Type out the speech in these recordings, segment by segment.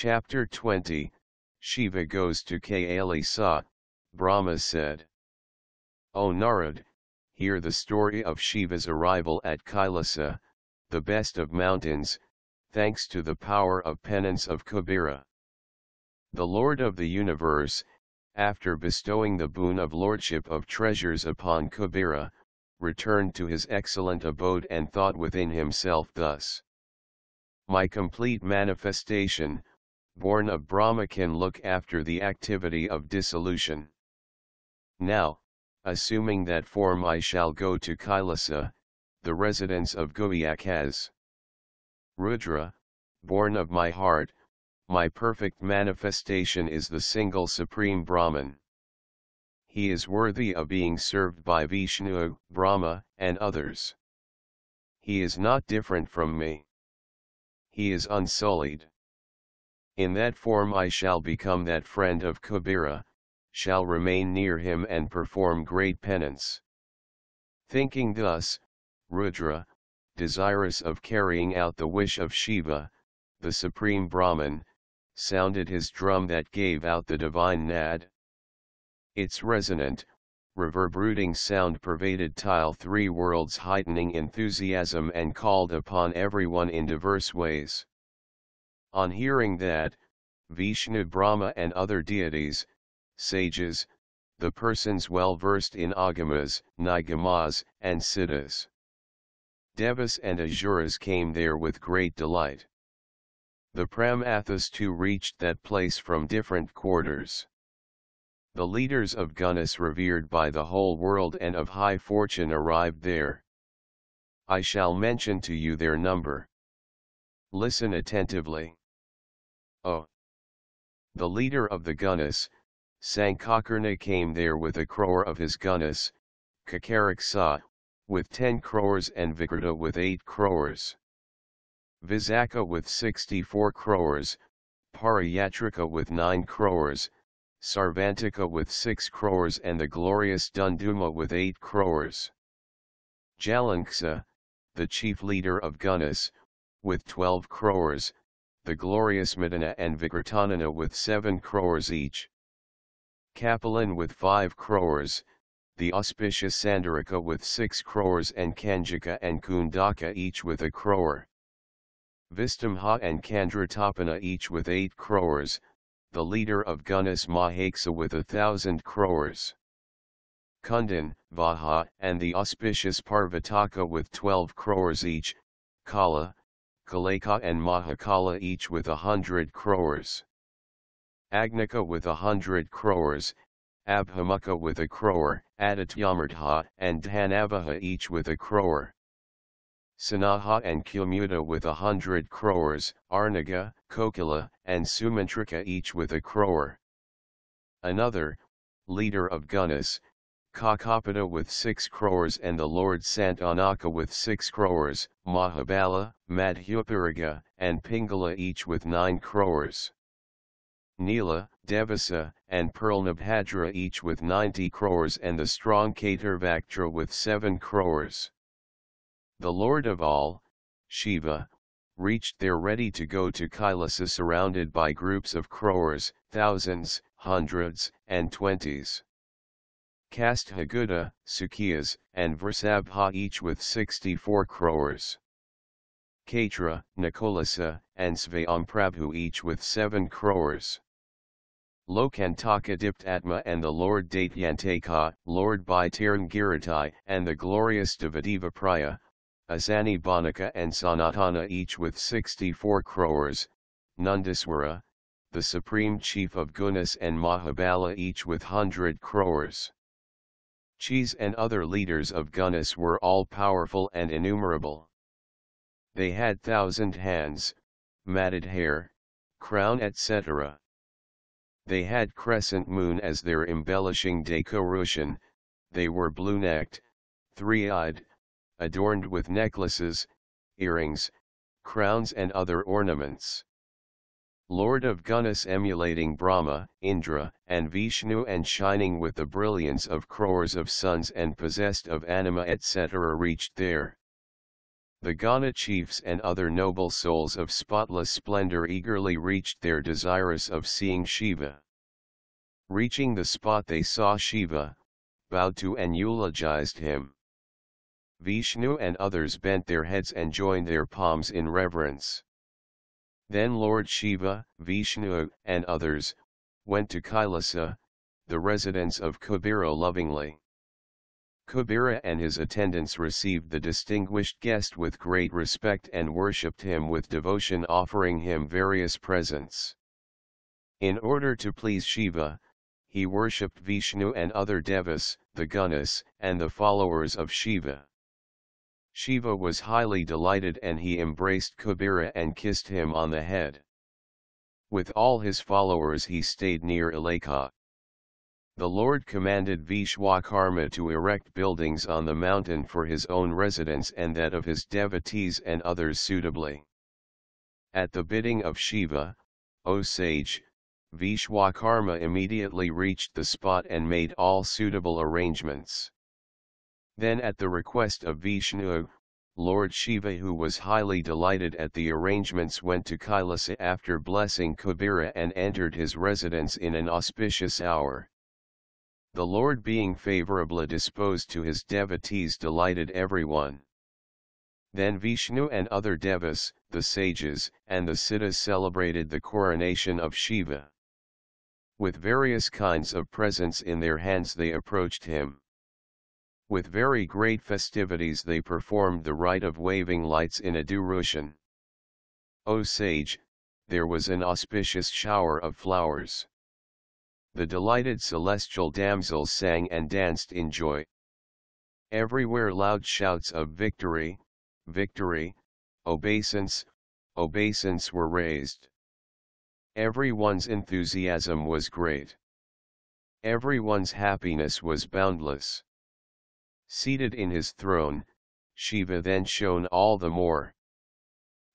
Chapter 20, Shiva goes to Kailasa. Brahma said, O Narad, hear the story of Shiva's arrival at Kailasa, the best of mountains, thanks to the power of penance of Kubera. The Lord of the universe, after bestowing the boon of lordship of treasures upon Kubera, returned to his excellent abode and thought within himself thus: My complete manifestation, born of Brahma, can look after the activity of dissolution. Now, assuming that form, I shall go to Kailasa, the residence of Goyakas. Rudra, born of my heart, my perfect manifestation is the single supreme Brahman. He is worthy of being served by Vishnu, Brahma, and others. He is not different from me. He is unsullied. In that form I shall become that friend of Kubera, shall remain near him and perform great penance. Thinking thus, Rudra, desirous of carrying out the wish of Shiva, the supreme Brahman, sounded his drum that gave out the divine nad. Its resonant, reverberating sound pervaded three worlds, heightening enthusiasm and called upon everyone in diverse ways. On hearing that, Vishnu, Brahma and other deities, sages, the persons well versed in agamas, nigamas, and siddhas, devas and asuras came there with great delight. The Pramathas too reached that place from different quarters. The leaders of Gunas, revered by the whole world and of high fortune, arrived there. I shall mention to you their number. Listen attentively. O. The leader of the Gunas, Sankakarna, came there with a crore of his Gunas, Kakaraksa, with 10 crores, and Vikrita with 8 crores. Visakha with 64 crores, Parayatrika with 9 crores, Sarvantika with 6 crores, and the glorious Dunduma with 8 crores. Jalanksa, the chief leader of Gunas, with 12 crores, the glorious Madana and Vikritanana with 7 crores each. Kapilan with 5 crores, the auspicious Sandarika with 6 crores, and Kanjika and Kundaka each with a crore. Vistamha and Kandratapana each with 8 crores, the leader of Gunas Mahaksa with 1,000 crores. Kundan, Vaha, and the auspicious Parvataka with 12 crores each, Kala, Kalaka and Mahakala each with 100 crores. Agnika with 100 crores, Abhamukha with a crore, Adityamartha and Dhanavaha each with a crore. Sanaha and Kumuda with 100 crores, Arnaga, Kokila, and Sumantrika each with a crore. Another, leader of Gunas, Kakapada with 6 crores, and the Lord Santanaka with 6 crores, Mahabala, Madhyaparaga, and Pingala each with 9 crores. Nila, Devasa, and Pearlnabhadra each with 90 crores, and the strong Katarvaktra with 7 crores. The Lord of all, Shiva, reached there ready to go to Kailasa, surrounded by groups of crores, thousands, hundreds, and twenties. Kasthaguda, Sukhiyas, and Vrsabha each with 64 crores. Katra, Nikolasa, and Svayamprabhu each with 7 crores. Lokantaka Diptatma and the Lord Daityantaka, Lord Baitarangiritai, and the glorious Devadivapraya, Asani Banaka and Sanatana each with 64 crores, Nundaswara, the supreme chief of Gunas, and Mahabala each with 100 crores. Chis and other leaders of Gunas were all powerful and innumerable. They had 1,000 hands, matted hair, crown, etc. They had crescent moon as their embellishing decoration, they were blue-necked, three-eyed, adorned with necklaces, earrings, crowns and other ornaments. Lord of Gunas, emulating Brahma, Indra, and Vishnu, and shining with the brilliance of crores of suns, and possessed of anima etc., reached there. The Gana chiefs and other noble souls of spotless splendor eagerly reached there desirous of seeing Shiva. Reaching the spot they saw Shiva, bowed to and eulogized him. Vishnu and others bent their heads and joined their palms in reverence. Then Lord Shiva, Vishnu, and others, went to Kailasa, the residence of Kubera lovingly. Kubera and his attendants received the distinguished guest with great respect and worshipped him with devotion, offering him various presents. In order to please Shiva, he worshipped Vishnu and other devas, the Ganas, and the followers of Shiva. Shiva was highly delighted and he embraced Kubera and kissed him on the head. With all his followers he stayed near Ilaka. The Lord commanded Vishwakarma to erect buildings on the mountain for his own residence and that of his devotees and others suitably. At the bidding of Shiva, O sage, Vishwakarma immediately reached the spot and made all suitable arrangements. Then at the request of Vishnu, Lord Shiva, who was highly delighted at the arrangements, went to Kailasa after blessing Kubera and entered his residence in an auspicious hour. The Lord, being favorably disposed to his devotees, delighted everyone. Then Vishnu and other devas, the sages, and the siddhas celebrated the coronation of Shiva. With various kinds of presents in their hands they approached him. With very great festivities they performed the rite of waving lights in a durushan. O sage, there was an auspicious shower of flowers. The delighted celestial damsels sang and danced in joy. Everywhere loud shouts of victory, victory, obeisance, obeisance were raised. Everyone's enthusiasm was great. Everyone's happiness was boundless. Seated in his throne, Shiva then shone all the more.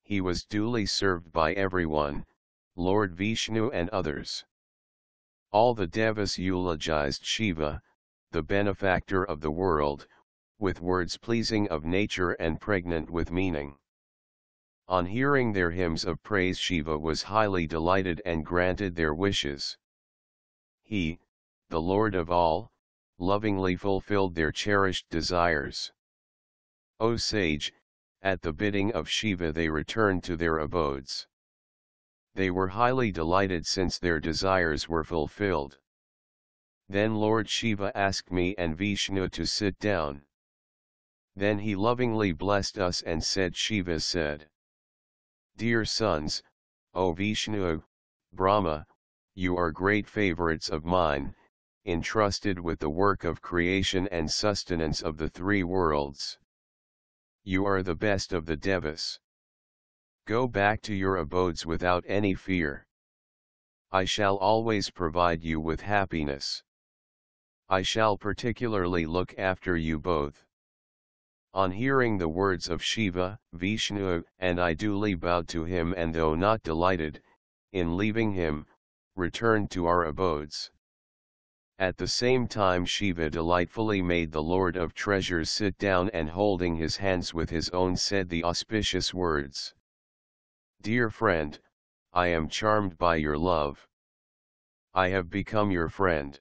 He was duly served by everyone, Lord Vishnu and others. All the devas eulogized Shiva, the benefactor of the world, with words pleasing of nature and pregnant with meaning. On hearing their hymns of praise, Shiva was highly delighted and granted their wishes. He, the Lord of all, lovingly fulfilled their cherished desires. O sage, at the bidding of Shiva they returned to their abodes. They were highly delighted since their desires were fulfilled. Then Lord Shiva asked me and Vishnu to sit down. Then he lovingly blessed us and said, Shiva said, Dear sons, O Vishnu, Brahma, you are great favorites of mine, entrusted with the work of creation and sustenance of the three worlds. You are the best of the devas. Go back to your abodes without any fear. I shall always provide you with happiness. I shall particularly look after you both. On hearing the words of Shiva, Vishnu, and I duly bowed to him, and though not delighted, in leaving him, returned to our abodes. At the same time Shiva delightfully made the Lord of Treasures sit down and holding his hands with his own said the auspicious words. Dear friend, I am charmed by your love. I have become your friend.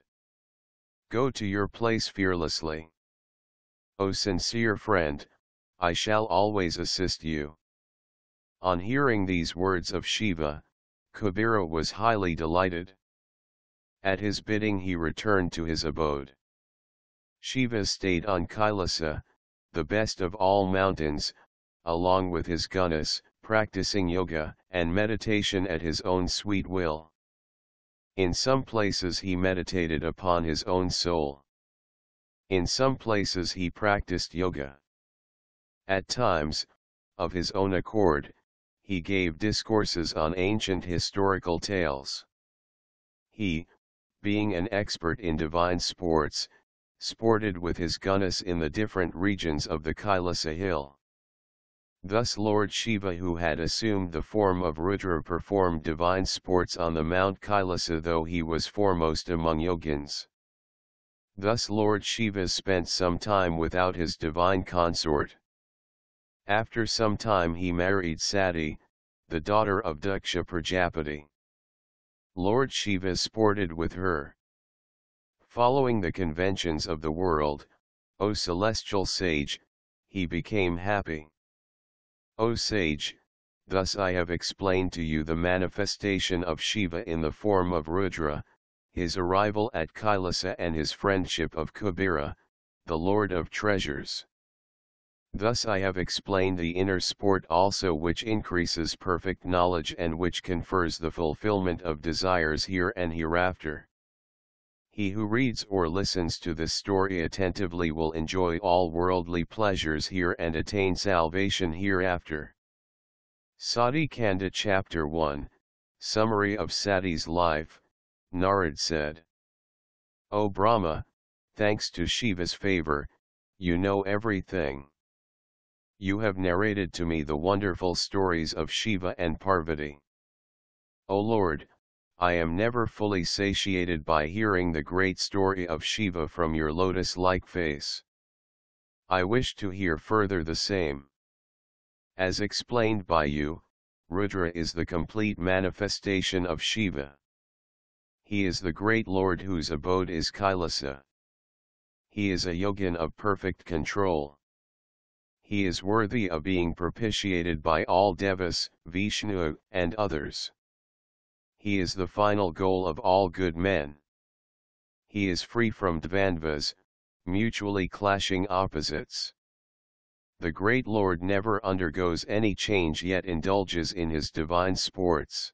Go to your place fearlessly. O sincere friend, I shall always assist you. On hearing these words of Shiva, Kubera was highly delighted. At his bidding he returned to his abode. Shiva stayed on Kailasa, the best of all mountains, along with his Ganas, practicing yoga and meditation at his own sweet will. In some places he meditated upon his own soul. In some places he practiced yoga. At times, of his own accord, he gave discourses on ancient historical tales. He, being an expert in divine sports, sported with his Ganas in the different regions of the Kailasa hill. Thus Lord Shiva, who had assumed the form of Rudra, performed divine sports on the Mount Kailasa, though he was foremost among yogins. Thus Lord Shiva spent some time without his divine consort. After some time he married Sati, the daughter of Daksha Prajapati. Lord Shiva sported with her. Following the conventions of the world, O celestial sage, he became happy. O sage, thus I have explained to you the manifestation of Shiva in the form of Rudra, his arrival at Kailasa and his friendship of Kubera, the Lord of Treasures. Thus I have explained the inner sport also, which increases perfect knowledge and which confers the fulfillment of desires here and hereafter. He who reads or listens to this story attentively will enjoy all worldly pleasures here and attain salvation hereafter. Sati Kanda Chapter 1, Summary of Sati's Life. Narad said, O Brahma, thanks to Shiva's favor, you know everything. You have narrated to me the wonderful stories of Shiva and Parvati. O Lord, I am never fully satiated by hearing the great story of Shiva from your lotus-like face. I wish to hear further the same. As explained by you, Rudra is the complete manifestation of Shiva. He is the great Lord whose abode is Kailasa. He is a yogin of perfect control. He is worthy of being propitiated by all devas, Vishnu, and others. He is the final goal of all good men. He is free from dvandvas, mutually clashing opposites. The great Lord never undergoes any change yet indulges in his divine sports.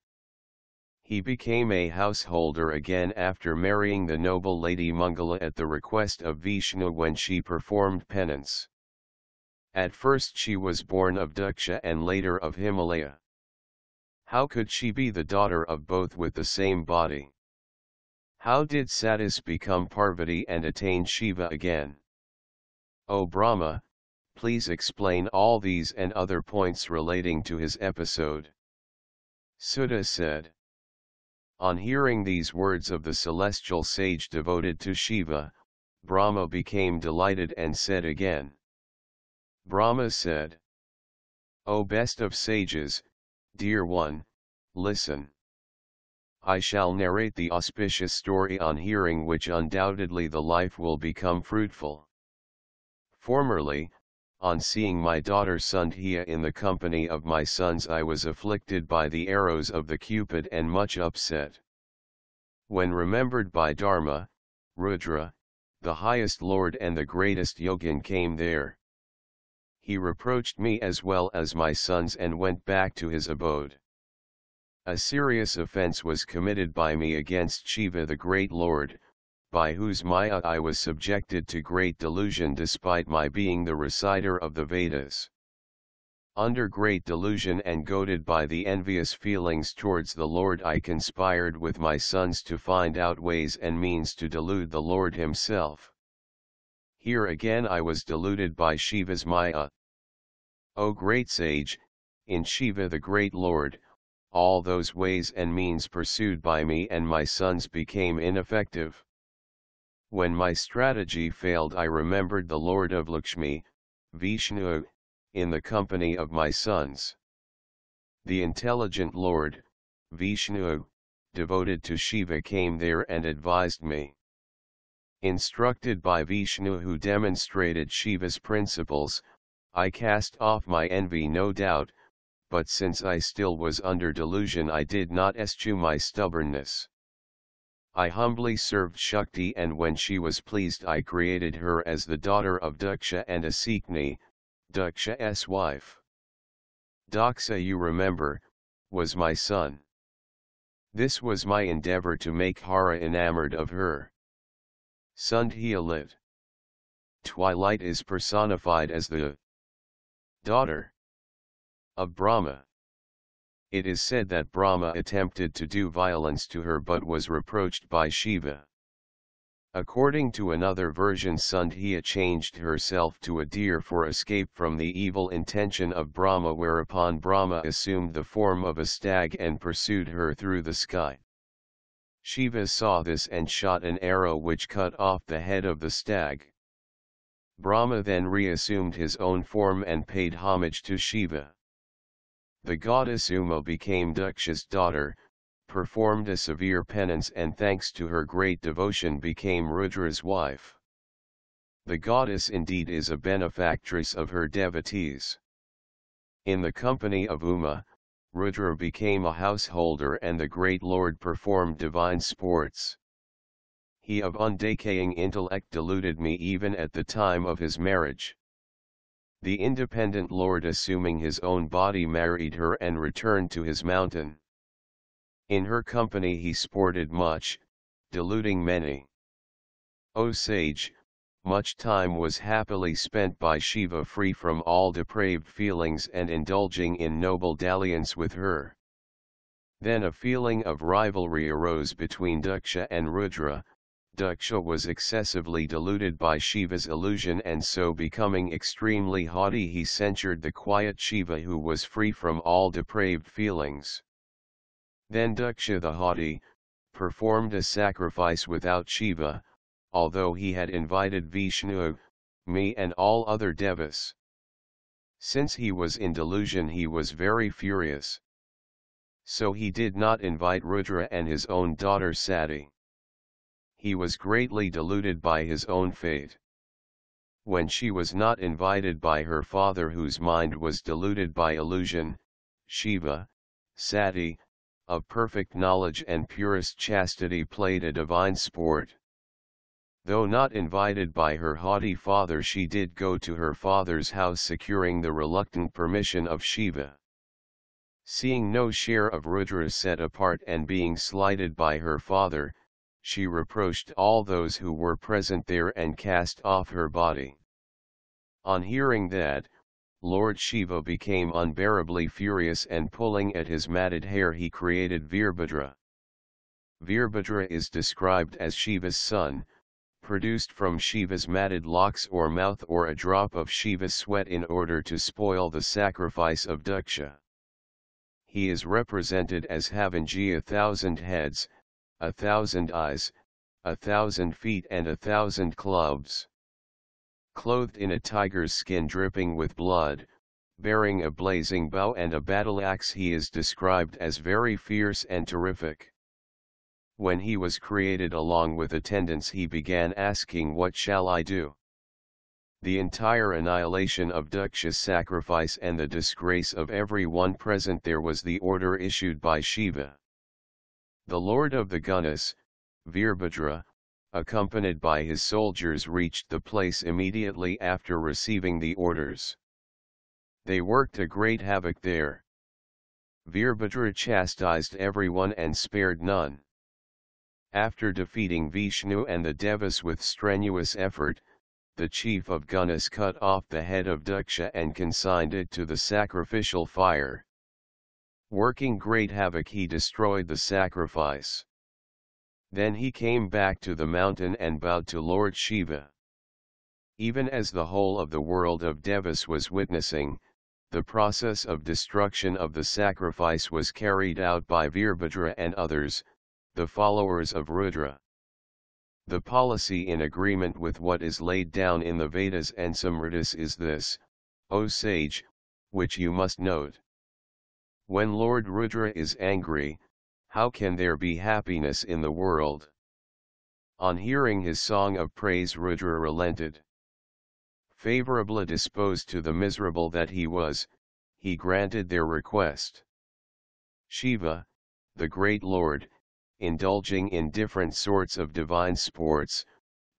He became a householder again after marrying the noble lady Mangala at the request of Vishnu when she performed penance. At first she was born of Daksha and later of Himalaya. How could she be the daughter of both with the same body? How did Satis become Parvati and attain Shiva again? O Brahma, please explain all these and other points relating to his episode. Sutta said. On hearing these words of the celestial sage devoted to Shiva, Brahma became delighted and said again. Brahma said, O best of sages, dear one, listen. I shall narrate the auspicious story on hearing which undoubtedly the life will become fruitful. Formerly, on seeing my daughter Sandhya in the company of my sons, I was afflicted by the arrows of the Cupid and much upset. When remembered by Dharma, Rudra, the highest Lord and the greatest yogin came there. He reproached me as well as my sons and went back to his abode. A serious offense was committed by me against Shiva the great Lord, by whose Maya I was subjected to great delusion despite my being the reciter of the Vedas. Under great delusion and goaded by the envious feelings towards the Lord, I conspired with my sons to find out ways and means to delude the Lord himself. Here again I was deluded by Shiva's Maya. O great sage, in Shiva the great Lord, all those ways and means pursued by me and my sons became ineffective. When my strategy failed, I remembered the Lord of Lakshmi, Vishnu, in the company of my sons. The intelligent Lord, Vishnu, devoted to Shiva came there and advised me. Instructed by Vishnu, who demonstrated Shiva's principles, I cast off my envy, no doubt, but since I still was under delusion, I did not eschew my stubbornness. I humbly served Shakti, and when she was pleased I created her as the daughter of Daksha and Asikni, Daksha's wife. Daksha, you remember, was my son. This was my endeavor to make Hara enamored of her. Sandhya lit. Twilight is personified as the daughter of Brahma. It is said that Brahma attempted to do violence to her but was reproached by Shiva. According to another version, Sandhya changed herself to a deer for escape from the evil intention of Brahma, whereupon Brahma assumed the form of a stag and pursued her through the sky. Shiva saw this and shot an arrow which cut off the head of the stag. Brahma then reassumed his own form and paid homage to Shiva. The goddess Uma became Daksha's daughter, performed a severe penance and thanks to her great devotion became Rudra's wife. The goddess indeed is a benefactress of her devotees. In the company of Uma, Rudra became a householder and the great lord performed divine sports. He of undecaying intellect deluded me even at the time of his marriage. The independent lord assuming his own body married her and returned to his mountain. In her company he sported much, deluding many. O sage, much time was happily spent by Shiva free from all depraved feelings and indulging in noble dalliance with her. Then a feeling of rivalry arose between Daksha and Rudra. Daksha was excessively deluded by Shiva's illusion and so becoming extremely haughty he censured the quiet Shiva who was free from all depraved feelings. Then Daksha the haughty, performed a sacrifice without Shiva, although he had invited Vishnu, me and all other devas. Since he was in delusion he was very furious. So he did not invite Rudra and his own daughter Sati. He was greatly deluded by his own fate. When she was not invited by her father whose mind was deluded by illusion, Shiva, Sati, of perfect knowledge and purest chastity played a divine sport. Though not invited by her haughty father she did go to her father's house securing the reluctant permission of Shiva. Seeing no share of Rudra set apart and being slighted by her father, she reproached all those who were present there and cast off her body. On hearing that, Lord Shiva became unbearably furious and pulling at his matted hair he created Virbhadra. Virbhadra is described as Shiva's son, produced from Shiva's matted locks or mouth or a drop of Shiva's sweat in order to spoil the sacrifice of Daksha. He is represented as having 1,000 heads, 1,000 eyes, 1,000 feet and 1,000 clubs. Clothed in a tiger's skin dripping with blood, bearing a blazing bow and a battle axe he is described as very fierce and terrific. When he was created along with attendants he began asking what shall I do? The entire annihilation of Daksha's sacrifice and the disgrace of every one present there was the order issued by Shiva. The lord of the Gunas, Virbhadra, accompanied by his soldiers reached the place immediately after receiving the orders. They worked a great havoc there. Virbhadra chastised everyone and spared none. After defeating Vishnu and the Devas with strenuous effort, the chief of Gunas cut off the head of Daksha and consigned it to the sacrificial fire. Working great havoc he destroyed the sacrifice. Then he came back to the mountain and bowed to Lord Shiva. Even as the whole of the world of Devas was witnessing, the process of destruction of the sacrifice was carried out by Virbhadra and others, the followers of Rudra. The policy in agreement with what is laid down in the Vedas and Samritas is this, O sage, which you must note. When Lord Rudra is angry, how can there be happiness in the world? On hearing his song of praise Rudra relented. Favorably disposed to the miserable that he was, he granted their request. Shiva, the great Lord, indulging in different sorts of divine sports,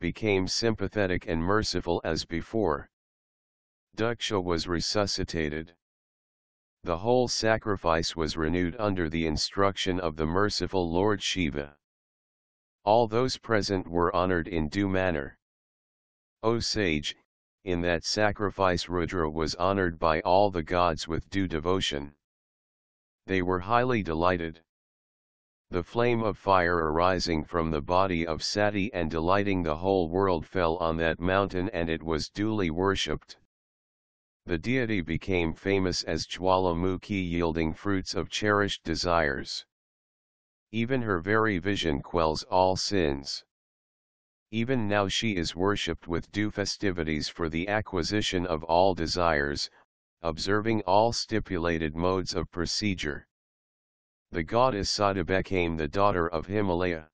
became sympathetic and merciful as before. Daksha was resuscitated. The whole sacrifice was renewed under the instruction of the merciful Lord Shiva. All those present were honored in due manner. O sage, in that sacrifice Rudra was honored by all the gods with due devotion. They were highly delighted. The flame of fire arising from the body of Sati and delighting the whole world fell on that mountain and it was duly worshipped. The deity became famous as Jwalamukhi yielding fruits of cherished desires. Even her very vision quells all sins. Even now she is worshipped with due festivities for the acquisition of all desires, observing all stipulated modes of procedure. The goddess Sada became the daughter of Himalaya.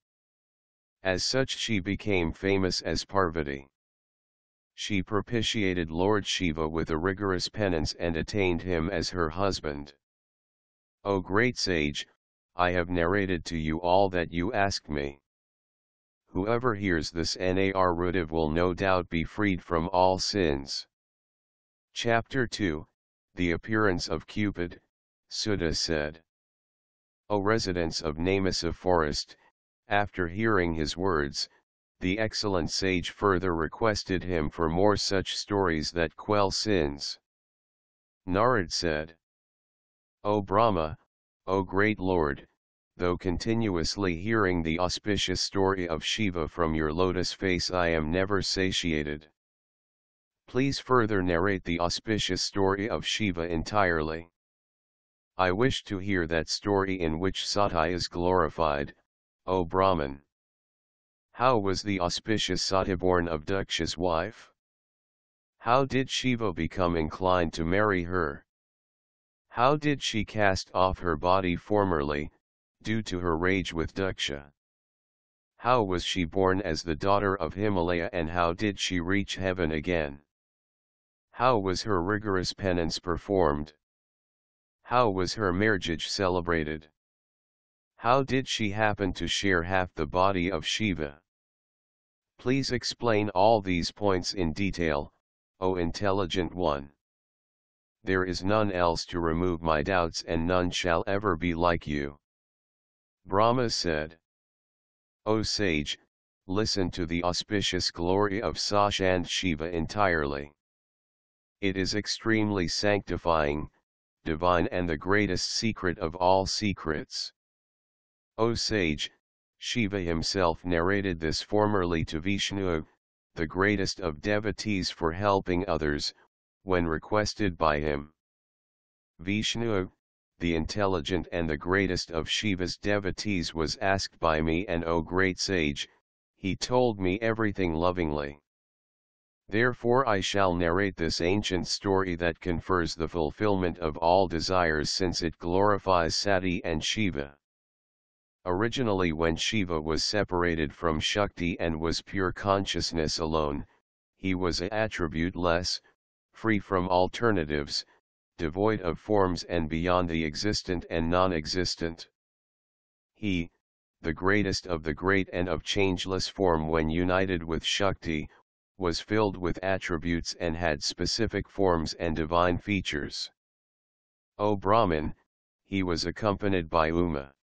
As such she became famous as Parvati. She propitiated Lord Shiva with a rigorous penance and attained him as her husband. O great sage, I have narrated to you all that you asked me. Whoever hears this narrative will no doubt be freed from all sins. Chapter 2, The Appearance of Cupid. Sudha said. O residents of Namasa forest, after hearing his words, the excellent sage further requested him for more such stories that quell sins. Narad said, O Brahma, O great Lord, though continuously hearing the auspicious story of Shiva from your lotus face I am never satiated. Please further narrate the auspicious story of Shiva entirely. I wish to hear that story in which Sati is glorified, O Brahman. How was the auspicious Sati born of Daksha's wife? How did Shiva become inclined to marry her? How did she cast off her body formerly, due to her rage with Daksha? How was she born as the daughter of Himalaya and how did she reach heaven again? How was her rigorous penance performed? How was her marriage celebrated? How did she happen to share half the body of Shiva? Please explain all these points in detail, O intelligent one. There is none else to remove my doubts and none shall ever be like you. Brahma said. O sage, listen to the auspicious glory of Sati and Shiva entirely. It is extremely sanctifying, divine and the greatest secret of all secrets. O sage, Shiva himself narrated this formerly to Vishnu, the greatest of devotees for helping others, when requested by him. Vishnu, the intelligent and the greatest of Shiva's devotees was asked by me and O great sage, he told me everything lovingly. Therefore I shall narrate this ancient story that confers the fulfillment of all desires since it glorifies Sati and Shiva. Originally when Shiva was separated from Shakti and was pure consciousness alone, he was attribute-less, free from alternatives, devoid of forms and beyond the existent and non-existent. He, the greatest of the great and of changeless form when united with Shakti, was filled with attributes and had specific forms and divine features. O Brahman, he was accompanied by Uma.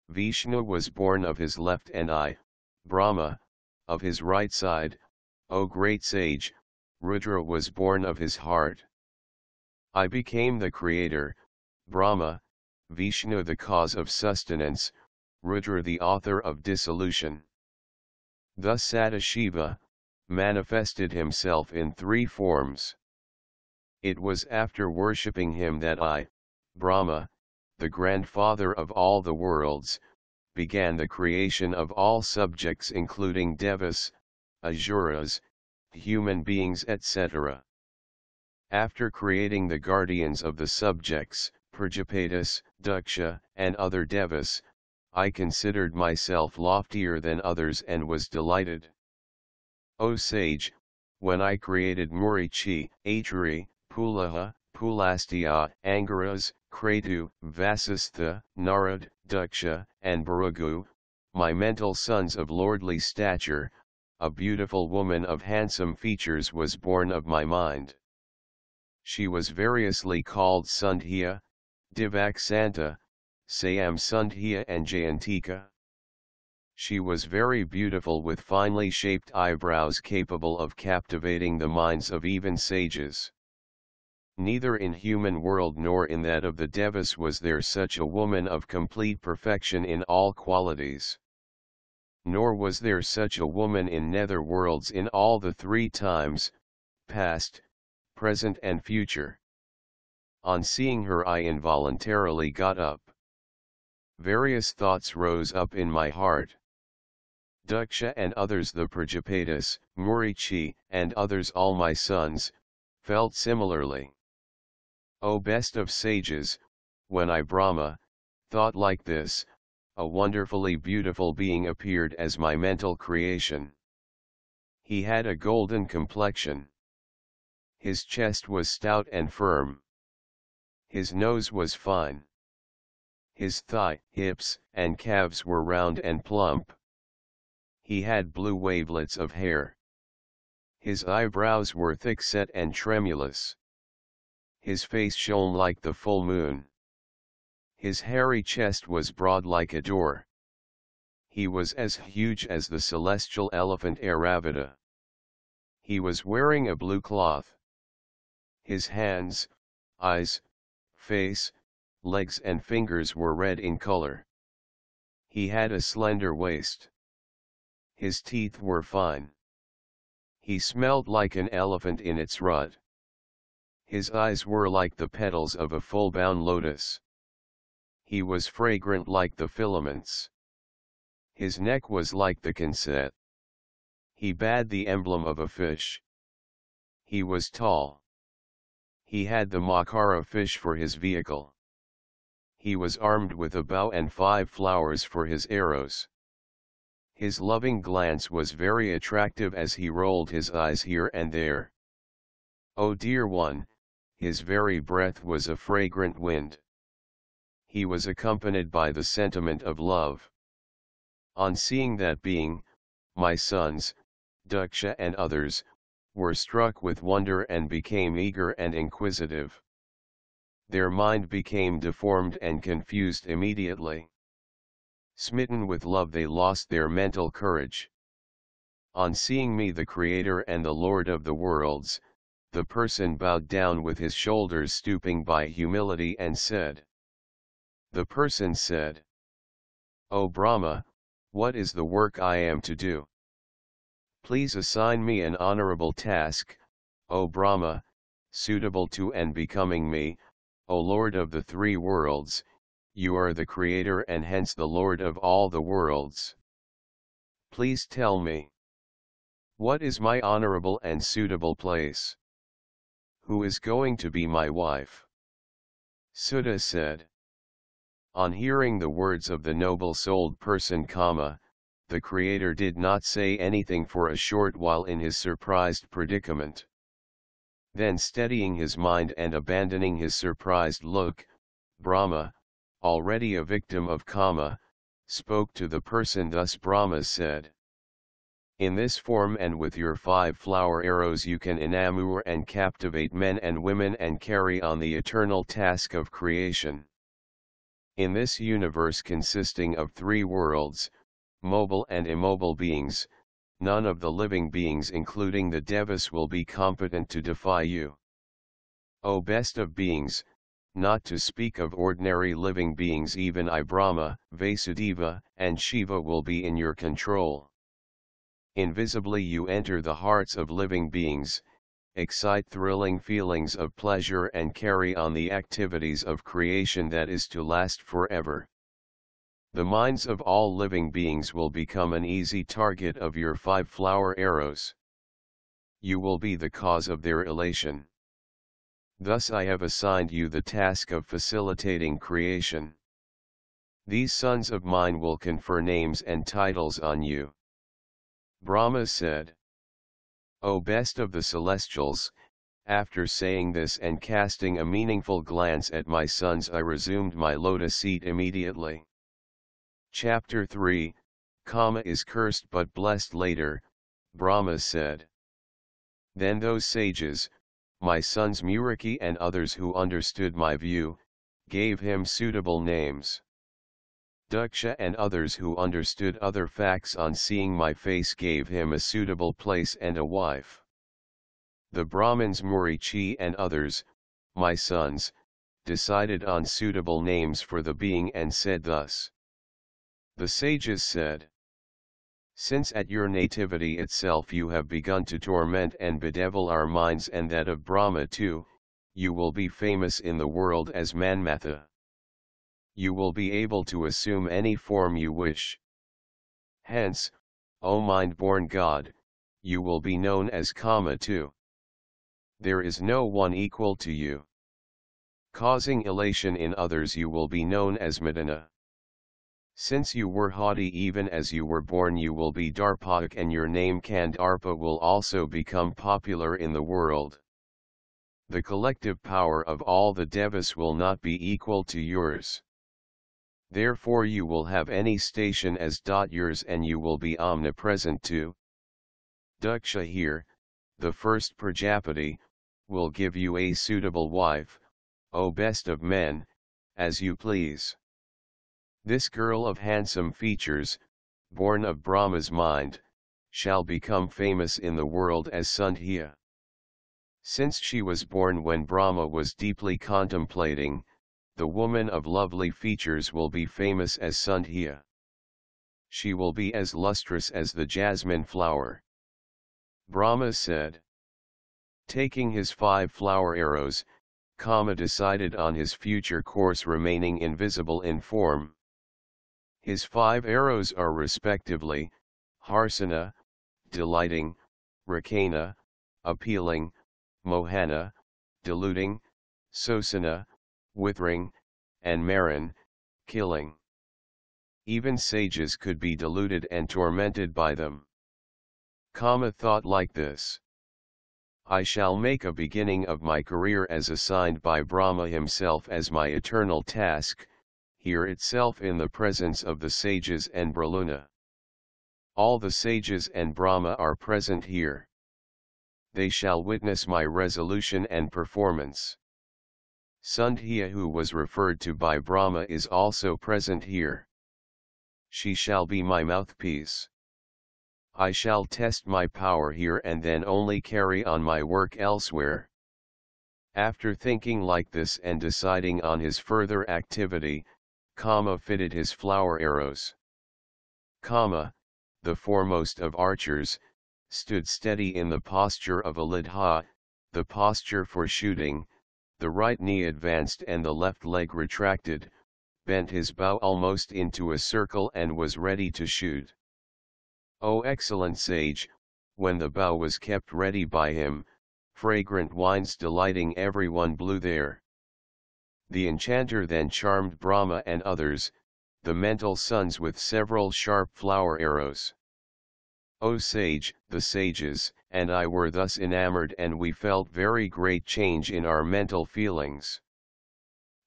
Vishnu was born of his left and I, Brahma, of his right side, O great sage, Rudra was born of his heart. I became the creator, Brahma, Vishnu the cause of sustenance, Rudra the author of dissolution. Thus Sadashiva manifested himself in three forms. It was after worshipping him that I, Brahma, the grandfather of all the worlds, began the creation of all subjects including devas, asuras, human beings etc. After creating the guardians of the subjects, Prajapatis, Daksha, and other devas, I considered myself loftier than others and was delighted. O sage, when I created Murichi, Atri, Pulaha, Pulastya, Angaras, Kratu, Vasistha, Narad, Daksha, and Bhrigu, my mental sons of lordly stature, a beautiful woman of handsome features was born of my mind. She was variously called Sundhya, Divaksanta, Sayam Sundhya and Jayantika. She was very beautiful with finely shaped eyebrows capable of captivating the minds of even sages. Neither in human world nor in that of the devas was there such a woman of complete perfection in all qualities. Nor was there such a woman in nether worlds in all the three times, past, present and future. On seeing her I involuntarily got up. Various thoughts rose up in my heart. Daksha and others, the Prajapatis, Murichi, and others, all my sons, felt similarly. O best of sages, when I, Brahma, thought like this, a wonderfully beautiful being appeared as my mental creation. He had a golden complexion. His chest was stout and firm. His nose was fine. His thigh, hips, and calves were round and plump. He had blue wavelets of hair. His eyebrows were thick-set and tremulous. His face shone like the full moon. His hairy chest was broad like a door. He was as huge as the celestial elephant Airavata. He was wearing a blue cloth. His hands, eyes, face, legs and fingers were red in color. He had a slender waist. His teeth were fine. He smelled like an elephant in its rut. His eyes were like the petals of a full-bound lotus. He was fragrant like the filaments. His neck was like the conceit. He bade the emblem of a fish. He was tall. He had the makara fish for his vehicle. He was armed with a bow and 5 flowers for his arrows. His loving glance was very attractive as he rolled his eyes here and there. O dear one, his very breath was a fragrant wind. He was accompanied by the sentiment of love. On seeing that being, my sons, Daksha and others, were struck with wonder and became eager and inquisitive. Their mind became deformed and confused immediately. Smitten with love, they lost their mental courage. On seeing me, the Creator and the Lord of the worlds, the person bowed down with his shoulders stooping by humility and said. The person said, O Brahma, what is the work I am to do? Please assign me an honorable task, O Brahma, suitable to and becoming me, O Lord of the 3 worlds. You are the Creator and hence the Lord of all the worlds. Please tell me. What is my honorable and suitable place? Who is going to be my wife? Sutta said. On hearing the words of the noble-souled person Kama, the Creator did not say anything for a short while in his surprised predicament. Then steadying his mind and abandoning his surprised look, Brahma, already a victim of Kama, spoke to the person thus. Brahma said, in this form and with your 5 flower arrows you can enamor and captivate men and women and carry on the eternal task of creation. In this universe consisting of 3 worlds, mobile and immobile beings, none of the living beings including the Devas will be competent to defy you. O best of beings, not to speak of ordinary living beings, even I Brahma, Vasudeva, and Shiva will be in your control. Invisibly you enter the hearts of living beings, excite thrilling feelings of pleasure and carry on the activities of creation that is to last forever. The minds of all living beings will become an easy target of your 5 flower arrows. You will be the cause of their elation. Thus I have assigned you the task of facilitating creation. These sons of mine will confer names and titles on you. Brahma said, O best of the celestials, after saying this and casting a meaningful glance at my sons, I resumed my lotus seat immediately. Chapter 3, Kama is cursed but blessed. Later, Brahma said. Then those sages, my sons Muriki and others who understood my view, gave him suitable names. Daksha and others who understood other facts on seeing my face gave him a suitable place and a wife. The Brahmins Murichi and others, my sons, decided on suitable names for the being and said thus. The sages said, since at your nativity itself you have begun to torment and bedevil our minds and that of Brahma too, you will be famous in the world as Manmatha. You will be able to assume any form you wish. Hence, O mind-born God, you will be known as Kama too. There is no one equal to you. Causing elation in others, you will be known as Madana. Since you were haughty even as you were born, you will be Darpak, and your name Kandarpa will also become popular in the world. The collective power of all the devas will not be equal to yours. Therefore you will have any station as yours, and you will be omnipresent too. Daksha here, the first Prajapati, will give you a suitable wife, O best of men, as you please. This girl of handsome features, born of Brahma's mind, shall become famous in the world as Sandhya. Since she was born when Brahma was deeply contemplating, the woman of lovely features will be famous as Sandhya. She will be as lustrous as the jasmine flower. Brahma said. Taking his 5 flower arrows, Kama decided on his future course, remaining invisible in form. His 5 arrows are respectively, Harsana, delighting, Rakana, appealing, Mohana, deluding, Sosana, withering, and Maran, killing. Even sages could be deluded and tormented by them. Kama thought like this. I shall make a beginning of my career as assigned by Brahma himself as my eternal task, here itself in the presence of the sages and Brahmana. All the sages and Brahma are present here. They shall witness my resolution and performance. Sandhya, who was referred to by Brahma, is also present here. She shall be my mouthpiece. I shall test my power here and then only carry on my work elsewhere. After thinking like this and deciding on his further activity, Kama fitted his flower arrows. Kama, the foremost of archers, stood steady in the posture of a lidha, the posture for shooting, the right knee advanced and the left leg retracted, bent his bow almost into a circle and was ready to shoot. O excellent sage, when the bow was kept ready by him, fragrant wines delighting everyone blew there. The enchanter then charmed Brahma and others, the mental sons, with several sharp flower arrows. O sage, the sages, and I were thus enamored, and we felt very great change in our mental feelings.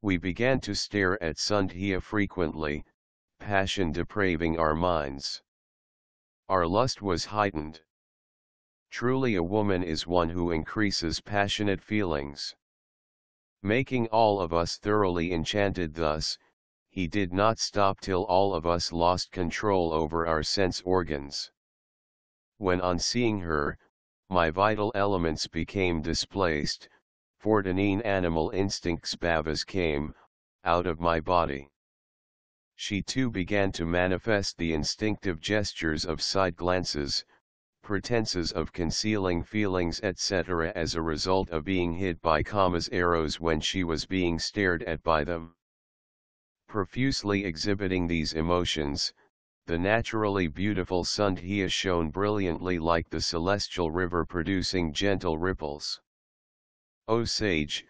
We began to stare at Sandhya frequently, passion depraving our minds. Our lust was heightened. Truly a woman is one who increases passionate feelings. Making all of us thoroughly enchanted thus, he did not stop till all of us lost control over our sense organs. When on seeing her, my vital elements became displaced, 14 animal instincts bhavas came, out of my body. She too began to manifest the instinctive gestures of side glances, pretenses of concealing feelings etc. as a result of being hit by Kama's arrows when she was being stared at by them. Profusely exhibiting these emotions, the naturally beautiful Sandhya shone brilliantly like the celestial river producing gentle ripples. O sage,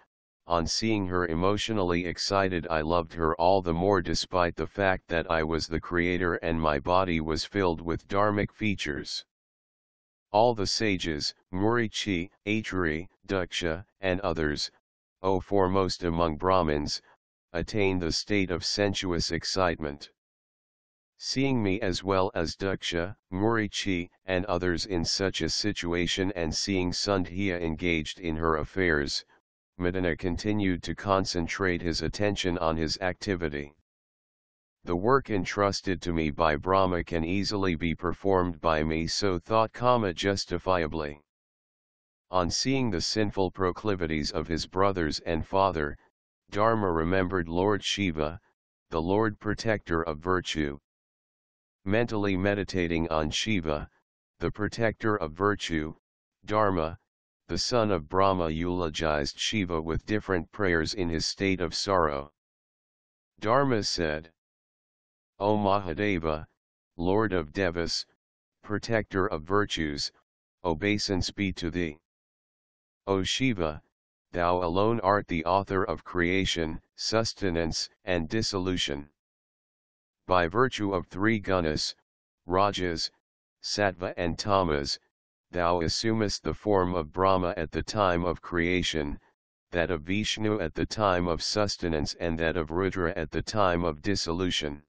on seeing her emotionally excited, I loved her all the more despite the fact that I was the creator and my body was filled with dharmic features. All the sages, Murichi, Atri, Daksha, and others, O foremost among Brahmins, attain the state of sensuous excitement. Seeing me as well as Daksha, Murichi, and others in such a situation, and seeing Sandhya engaged in her affairs, Madana continued to concentrate his attention on his activity. The work entrusted to me by Brahma can easily be performed by me, so thought Kama justifiably. On seeing the sinful proclivities of his brothers and father, Dharma remembered Lord Shiva, the Lord Protector of virtue. Mentally meditating on Shiva, the Protector of virtue, Dharma, the son of Brahma, eulogized Shiva with different prayers in his state of sorrow. Dharma said, O Mahadeva, Lord of Devas, protector of virtues, obeisance be to thee. O Shiva, thou alone art the author of creation, sustenance, and dissolution. By virtue of three gunas, rajas, sattva and tamas, thou assumest the form of Brahma at the time of creation, that of Vishnu at the time of sustenance and that of Rudra at the time of dissolution.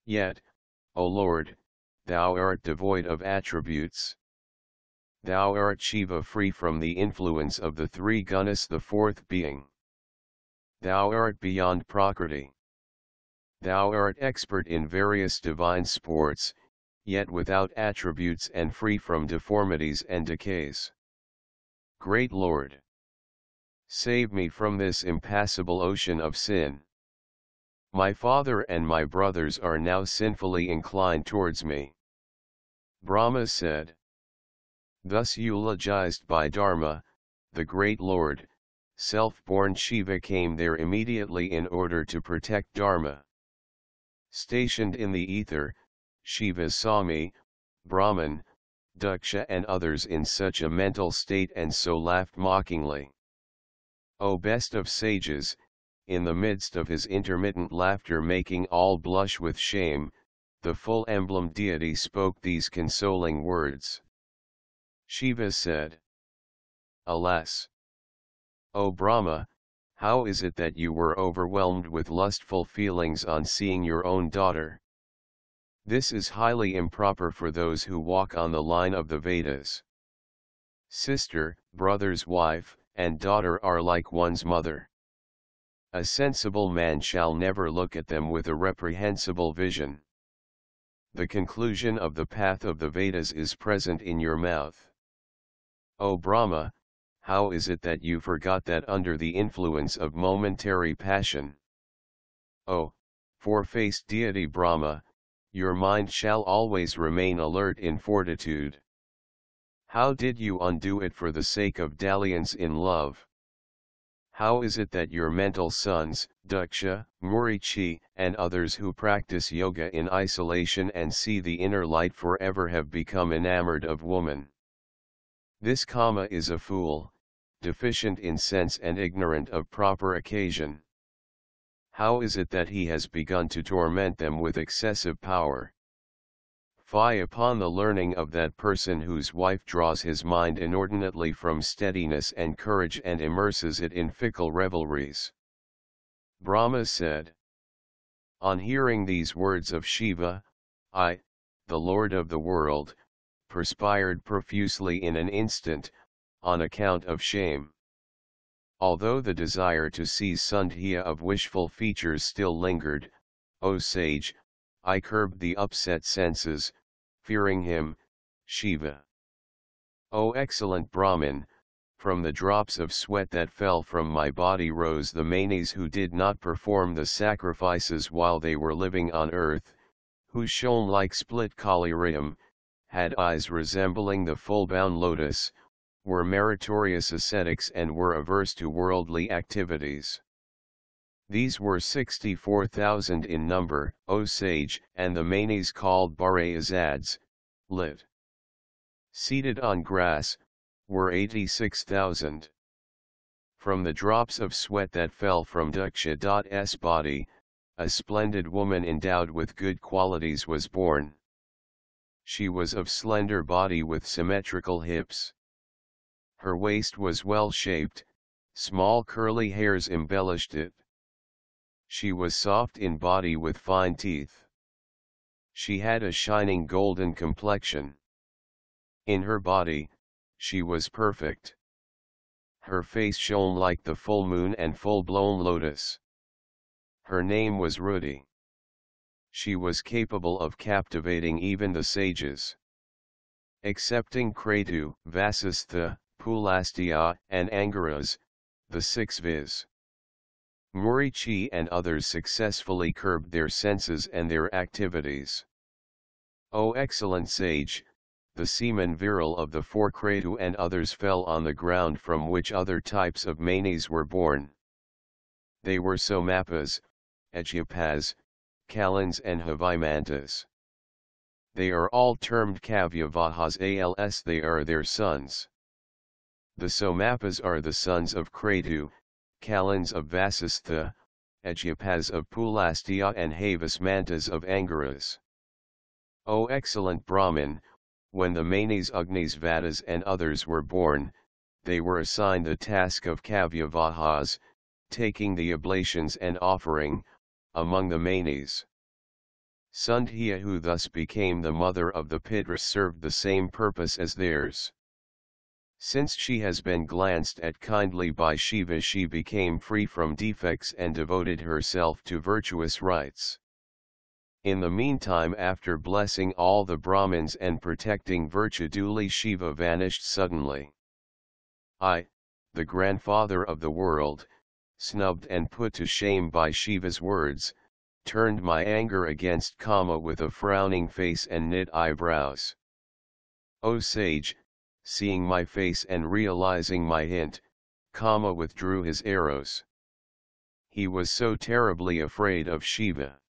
Yet, O Lord, thou art devoid of attributes. Thou art Shiva free from the influence of the three gunas, the fourth being. Thou art beyond Prakriti. Thou art expert in various divine sports, yet without attributes and free from deformities and decays. Great Lord, save me from this impassable ocean of sin. My father and my brothers are now sinfully inclined towards me. Brahma said. Thus eulogized by Dharma, the great Lord, self-born Shiva came there immediately in order to protect Dharma. Stationed in the ether, Shiva saw me, Brahman, Daksha and others in such a mental state and so laughed mockingly. O best of sages, in the midst of his intermittent laughter making all blush with shame, the full emblem deity spoke these consoling words. Shiva said, Alas! O Brahma, how is it that you were overwhelmed with lustful feelings on seeing your own daughter? This is highly improper for those who walk on the line of the Vedas. Sister, brother's wife, and daughter are like one's mother. A sensible man shall never look at them with a reprehensible vision. The conclusion of the path of the Vedas is present in your mouth. O Brahma, how is it that you forgot that under the influence of momentary passion? O four-faced deity Brahma, your mind shall always remain alert in fortitude. How did you undo it for the sake of dalliance in love? How is it that your mental sons, Daksha, Murichi, and others who practice yoga in isolation and see the inner light forever have become enamored of woman? This Kama is a fool, deficient in sense and ignorant of proper occasion. How is it that he has begun to torment them with excessive power? Fie upon the learning of that person whose wife draws his mind inordinately from steadiness and courage and immerses it in fickle revelries. Brahma said. On hearing these words of Shiva, I, the Lord of the world, perspired profusely in an instant, on account of shame. Although the desire to see Sandhya of wishful features still lingered, O sage, I curbed the upset senses, fearing him, Shiva. O excellent Brahmin, from the drops of sweat that fell from my body rose the manes who did not perform the sacrifices while they were living on earth, who shone like split collyrium, had eyes resembling the full-bound lotus, were meritorious ascetics and were averse to worldly activities. These were 64,000 in number, O sage, and the manes called Barayazads, lit. Seated on grass, were 86,000. From the drops of sweat that fell from Daksha's body, a splendid woman endowed with good qualities was born. She was of slender body with symmetrical hips. Her waist was well shaped, small curly hairs embellished it. She was soft in body with fine teeth. She had a shining golden complexion. In her body, she was perfect. Her face shone like the full moon and full-blown lotus. Her name was Rudi. She was capable of captivating even the sages. Excepting Kratu, Vasistha, Pulastya, and Angaras, the six viz. Murichi and others successfully curbed their senses and their activities. O excellent sage, the semen virile of the four Kratu and others fell on the ground from which other types of manes were born. They were Somapas, Echyapas, Kalans and Havimantas. They are all termed Kavyavahas als they are their sons. The Somapas are the sons of Kratu, Kalans of Vasistha, Ajyapas of Pulastya and Havasmantas of Angaras. O excellent Brahmin, when the Manis Agnis Vadas and others were born, they were assigned the task of Kavyavahas, taking the oblations and offering, among the Manis. Sundhya, who thus became the mother of the Pitras, served the same purpose as theirs. Since she has been glanced at kindly by Shiva, she became free from defects and devoted herself to virtuous rites. In the meantime, after blessing all the Brahmins and protecting virtue duly, Shiva vanished suddenly. I, the grandfather of the world, snubbed and put to shame by Shiva's words, turned my anger against Kama with a frowning face and knit eyebrows. O sage, seeing my face and realizing my hint, Kama withdrew his arrows. He was so terribly afraid of Shiva.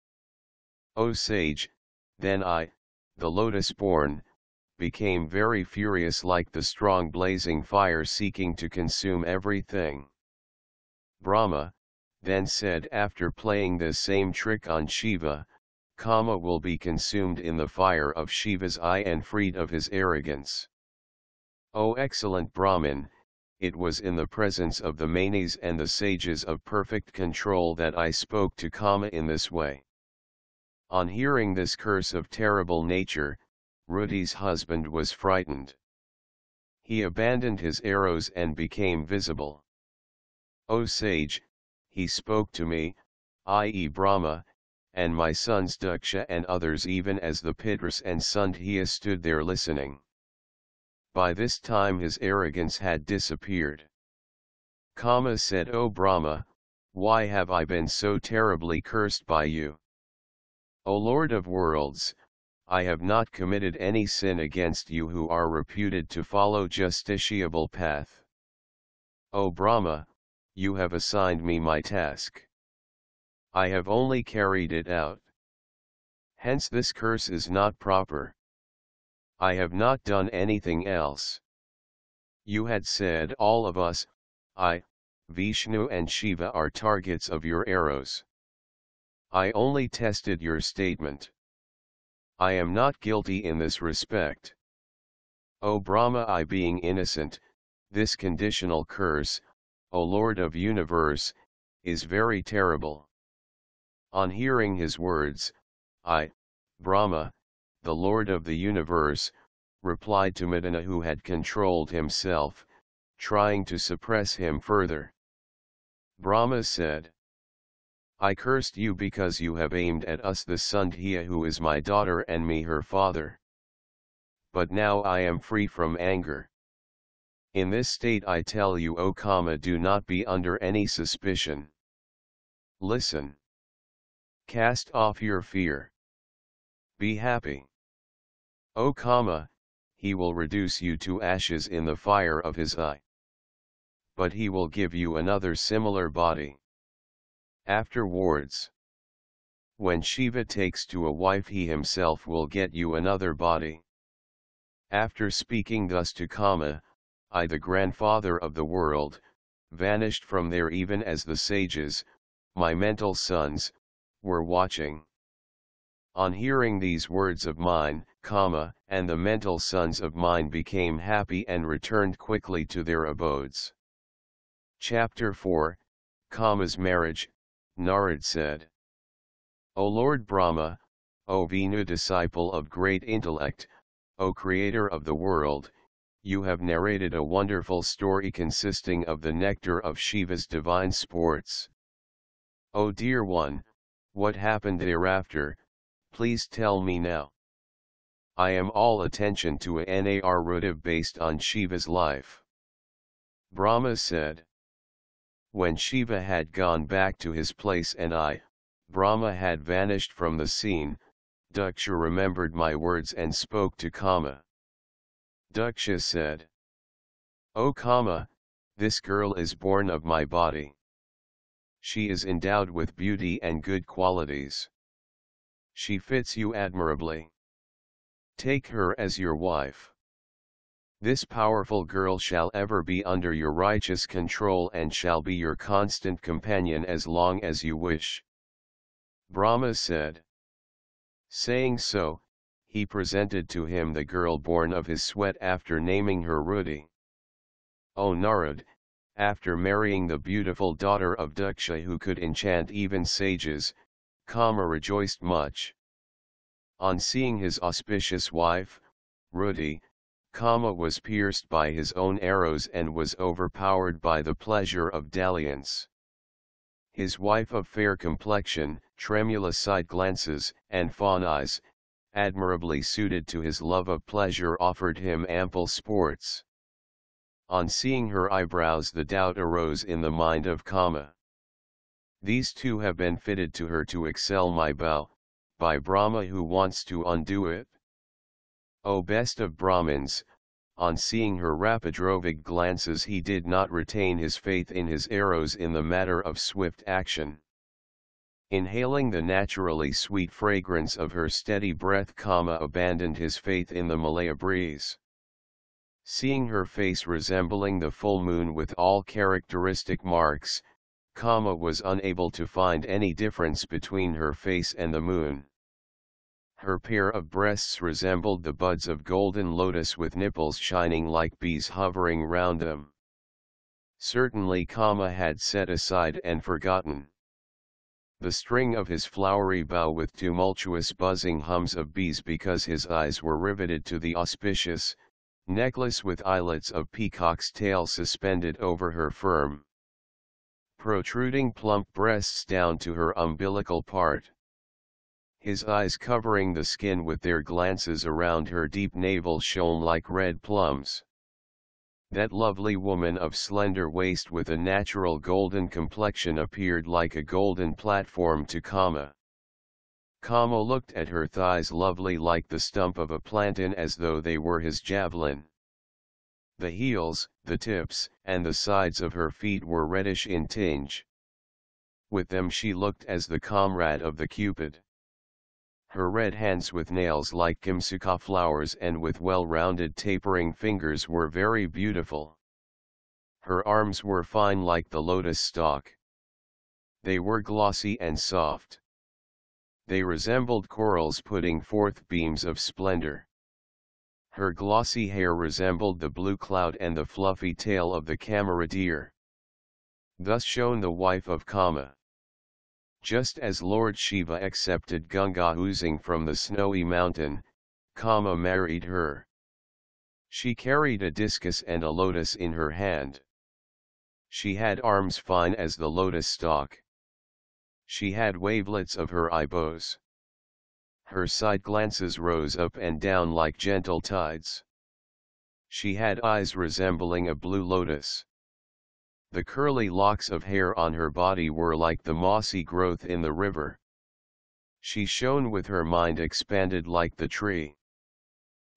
O sage, then I, the lotus-born, became very furious like the strong blazing fire seeking to consume everything. Brahma then said, after playing this same trick on Shiva, Kama will be consumed in the fire of Shiva's eye and freed of his arrogance. O excellent Brahmin, it was in the presence of the Manis and the sages of perfect control that I spoke to Kama in this way. On hearing this curse of terrible nature, Ruti's husband was frightened. He abandoned his arrows and became visible. O sage, he spoke to me, i.e. Brahma, and my sons Daksha and others, even as the Pitras and Sundhya stood there listening. By this time his arrogance had disappeared. Kama said, O Brahma, why have I been so terribly cursed by you? O Lord of worlds, I have not committed any sin against you who are reputed to follow justiciable path. O Brahma, you have assigned me my task. I have only carried it out. Hence this curse is not proper. I have not done anything else. You had said all of us, I, Vishnu and Shiva, are targets of your arrows. I only tested your statement. I am not guilty in this respect. O Brahma, I being innocent, this conditional curse, O Lord of universe, is very terrible. On hearing his words, I, Brahma, the Lord of the universe, replied to Madana, who had controlled himself, trying to suppress him further. Brahma said, I cursed you because you have aimed at us the Sundhya, who is my daughter, and me her father. But now I am free from anger. In this state I tell you, O Kama, do not be under any suspicion. Listen. Cast off your fear. Be happy. O Kama, he will reduce you to ashes in the fire of his eye. But he will give you another similar body. Afterwards, when Shiva takes to a wife, he himself will get you another body. After speaking thus to Kama, I, the grandfather of the world, vanished from there, even as the sages, my mental sons, were watching. On hearing these words of mine, Kama and the mental sons of mine became happy and returned quickly to their abodes. Chapter 4, Kama's marriage. Narad said, O Lord Brahma, O Vishnu disciple of great intellect, O creator of the world, you have narrated a wonderful story consisting of the nectar of Shiva's divine sports. O dear one, what happened thereafter, please tell me now. I am all attention to a narrative based on Shiva's life. Brahma said, when Shiva had gone back to his place and I, Brahma, had vanished from the scene, Daksha remembered my words and spoke to Kama. Daksha said, O Kama, this girl is born of my body. She is endowed with beauty and good qualities. She fits you admirably. Take her as your wife. This powerful girl shall ever be under your righteous control and shall be your constant companion as long as you wish. Brahma said. Saying so, he presented to him the girl born of his sweat after naming her Rudi. O Narad, after marrying the beautiful daughter of Daksha who could enchant even sages, Kama rejoiced much. On seeing his auspicious wife, Rudi, Kama was pierced by his own arrows and was overpowered by the pleasure of dalliance. His wife of fair complexion, tremulous side glances, and fawn eyes, admirably suited to his love of pleasure, offered him ample sports. On seeing her eyebrows the doubt arose in the mind of Kama. These two have been fitted to her to excel my bow, by Brahma who wants to undo it. O best of Brahmins, on seeing her rapidrovig glances he did not retain his faith in his arrows in the matter of swift action. Inhaling the naturally sweet fragrance of her steady breath, Kama abandoned his faith in the Malaya breeze. Seeing her face resembling the full moon with all characteristic marks, Kama was unable to find any difference between her face and the moon. Her pair of breasts resembled the buds of golden lotus with nipples shining like bees hovering round them. Certainly Kama had set aside and forgotten the string of his flowery bow with tumultuous buzzing hums of bees because his eyes were riveted to the auspicious necklace with eyelets of peacock's tail suspended over her firm, protruding plump breasts down to her umbilical part. His eyes covering the skin with their glances around her deep navel shone like red plums. That lovely woman of slender waist with a natural golden complexion appeared like a golden platform to Kama. Kama looked at her thighs, lovely like the stump of a plantain, as though they were his javelin. The heels, the tips, and the sides of her feet were reddish in tinge. With them she looked as the comrade of the Cupid. Her red hands with nails like kimsuka flowers and with well-rounded tapering fingers were very beautiful. Her arms were fine like the lotus stalk. They were glossy and soft. They resembled corals putting forth beams of splendor. Her glossy hair resembled the blue cloud and the fluffy tail of the camaradeer. Thus shone the wife of Kama. Just as Lord Shiva accepted Ganga oozing from the snowy mountain, Kama married her. She carried a discus and a lotus in her hand. She had arms fine as the lotus stalk. She had wavelets of her eyebrows. Her side glances rose up and down like gentle tides. She had eyes resembling a blue lotus. The curly locks of hair on her body were like the mossy growth in the river. She shone with her mind expanded like the tree.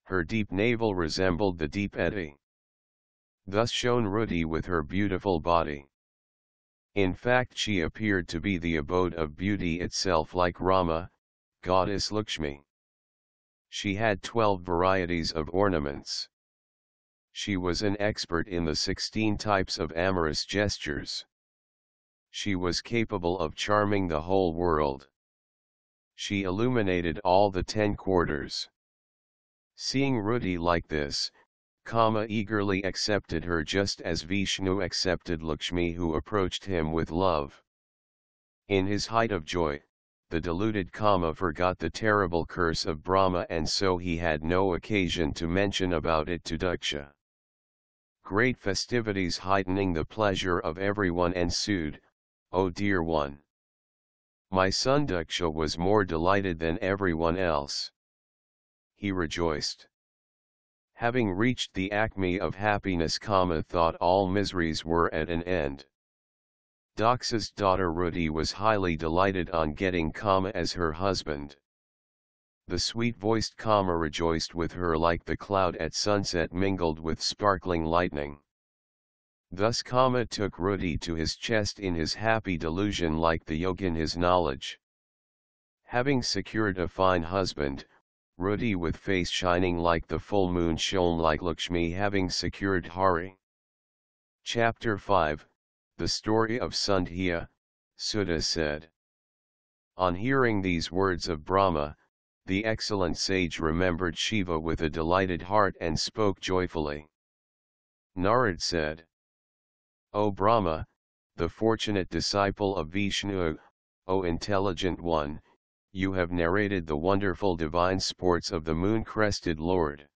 Her deep navel resembled the deep eddy. Thus shone Rudi with her beautiful body. In fact, she appeared to be the abode of beauty itself, like Rama, goddess Lakshmi. She had 12 varieties of ornaments. She was an expert in the 16 types of amorous gestures. She was capable of charming the whole world. She illuminated all the 10 quarters. Seeing Rudi like this, Kama eagerly accepted her just as Vishnu accepted Lakshmi, who approached him with love. In his height of joy, the deluded Kama forgot the terrible curse of Brahma, and so he had no occasion to mention about it to Daksha. Great festivities heightening the pleasure of everyone ensued. O dear one! My son Daksha was more delighted than everyone else. He rejoiced. Having reached the acme of happiness, Kama thought all miseries were at an end. Daksha's daughter Rudi was highly delighted on getting Kama as her husband. The sweet-voiced Kama rejoiced with her like the cloud at sunset mingled with sparkling lightning. Thus Kama took Rudi to his chest in his happy delusion like the yogin his knowledge. Having secured a fine husband, ruddy with face shining like the full moon, shone like Lakshmi having secured Hari. Chapter 5, The Story of Sandhya. Sudha said. On hearing these words of Brahma, the excellent sage remembered Shiva with a delighted heart and spoke joyfully. Narad said, O Brahma, the fortunate disciple of Vishnu, O intelligent one, you have narrated the wonderful divine sports of the moon-crested Lord.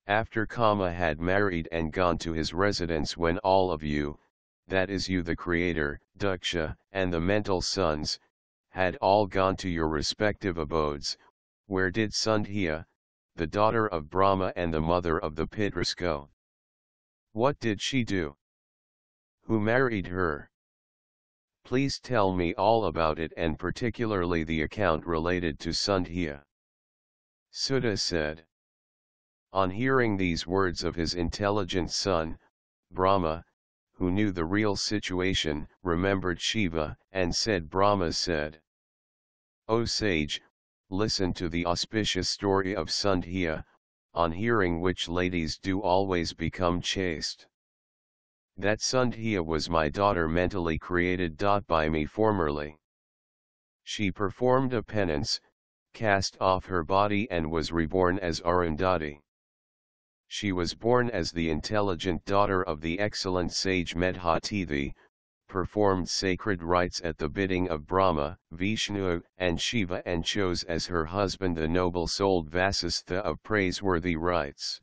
After Kama had married and gone to his residence, when all of you, that is you the creator, Daksha, and the mental sons, had all gone to your respective abodes, where did Sandhya, the daughter of Brahma and the mother of the Pitras, go? What did she do? Who married her? Please tell me all about it, and particularly the account related to Sandhya. Sudha said. On hearing these words of his intelligent son, Brahma, who knew the real situation, remembered Shiva, and said, Brahma said, O sage, listen to the auspicious story of Sandhya, on hearing which ladies do always become chaste. That Sandhya was my daughter mentally created by me formerly. She performed a penance, cast off her body and was reborn as Arundhati. She was born as the intelligent daughter of the excellent sage Medhatithi, performed sacred rites at the bidding of Brahma, Vishnu, and Shiva, and chose as her husband the noble-souled Vasistha of praiseworthy rites.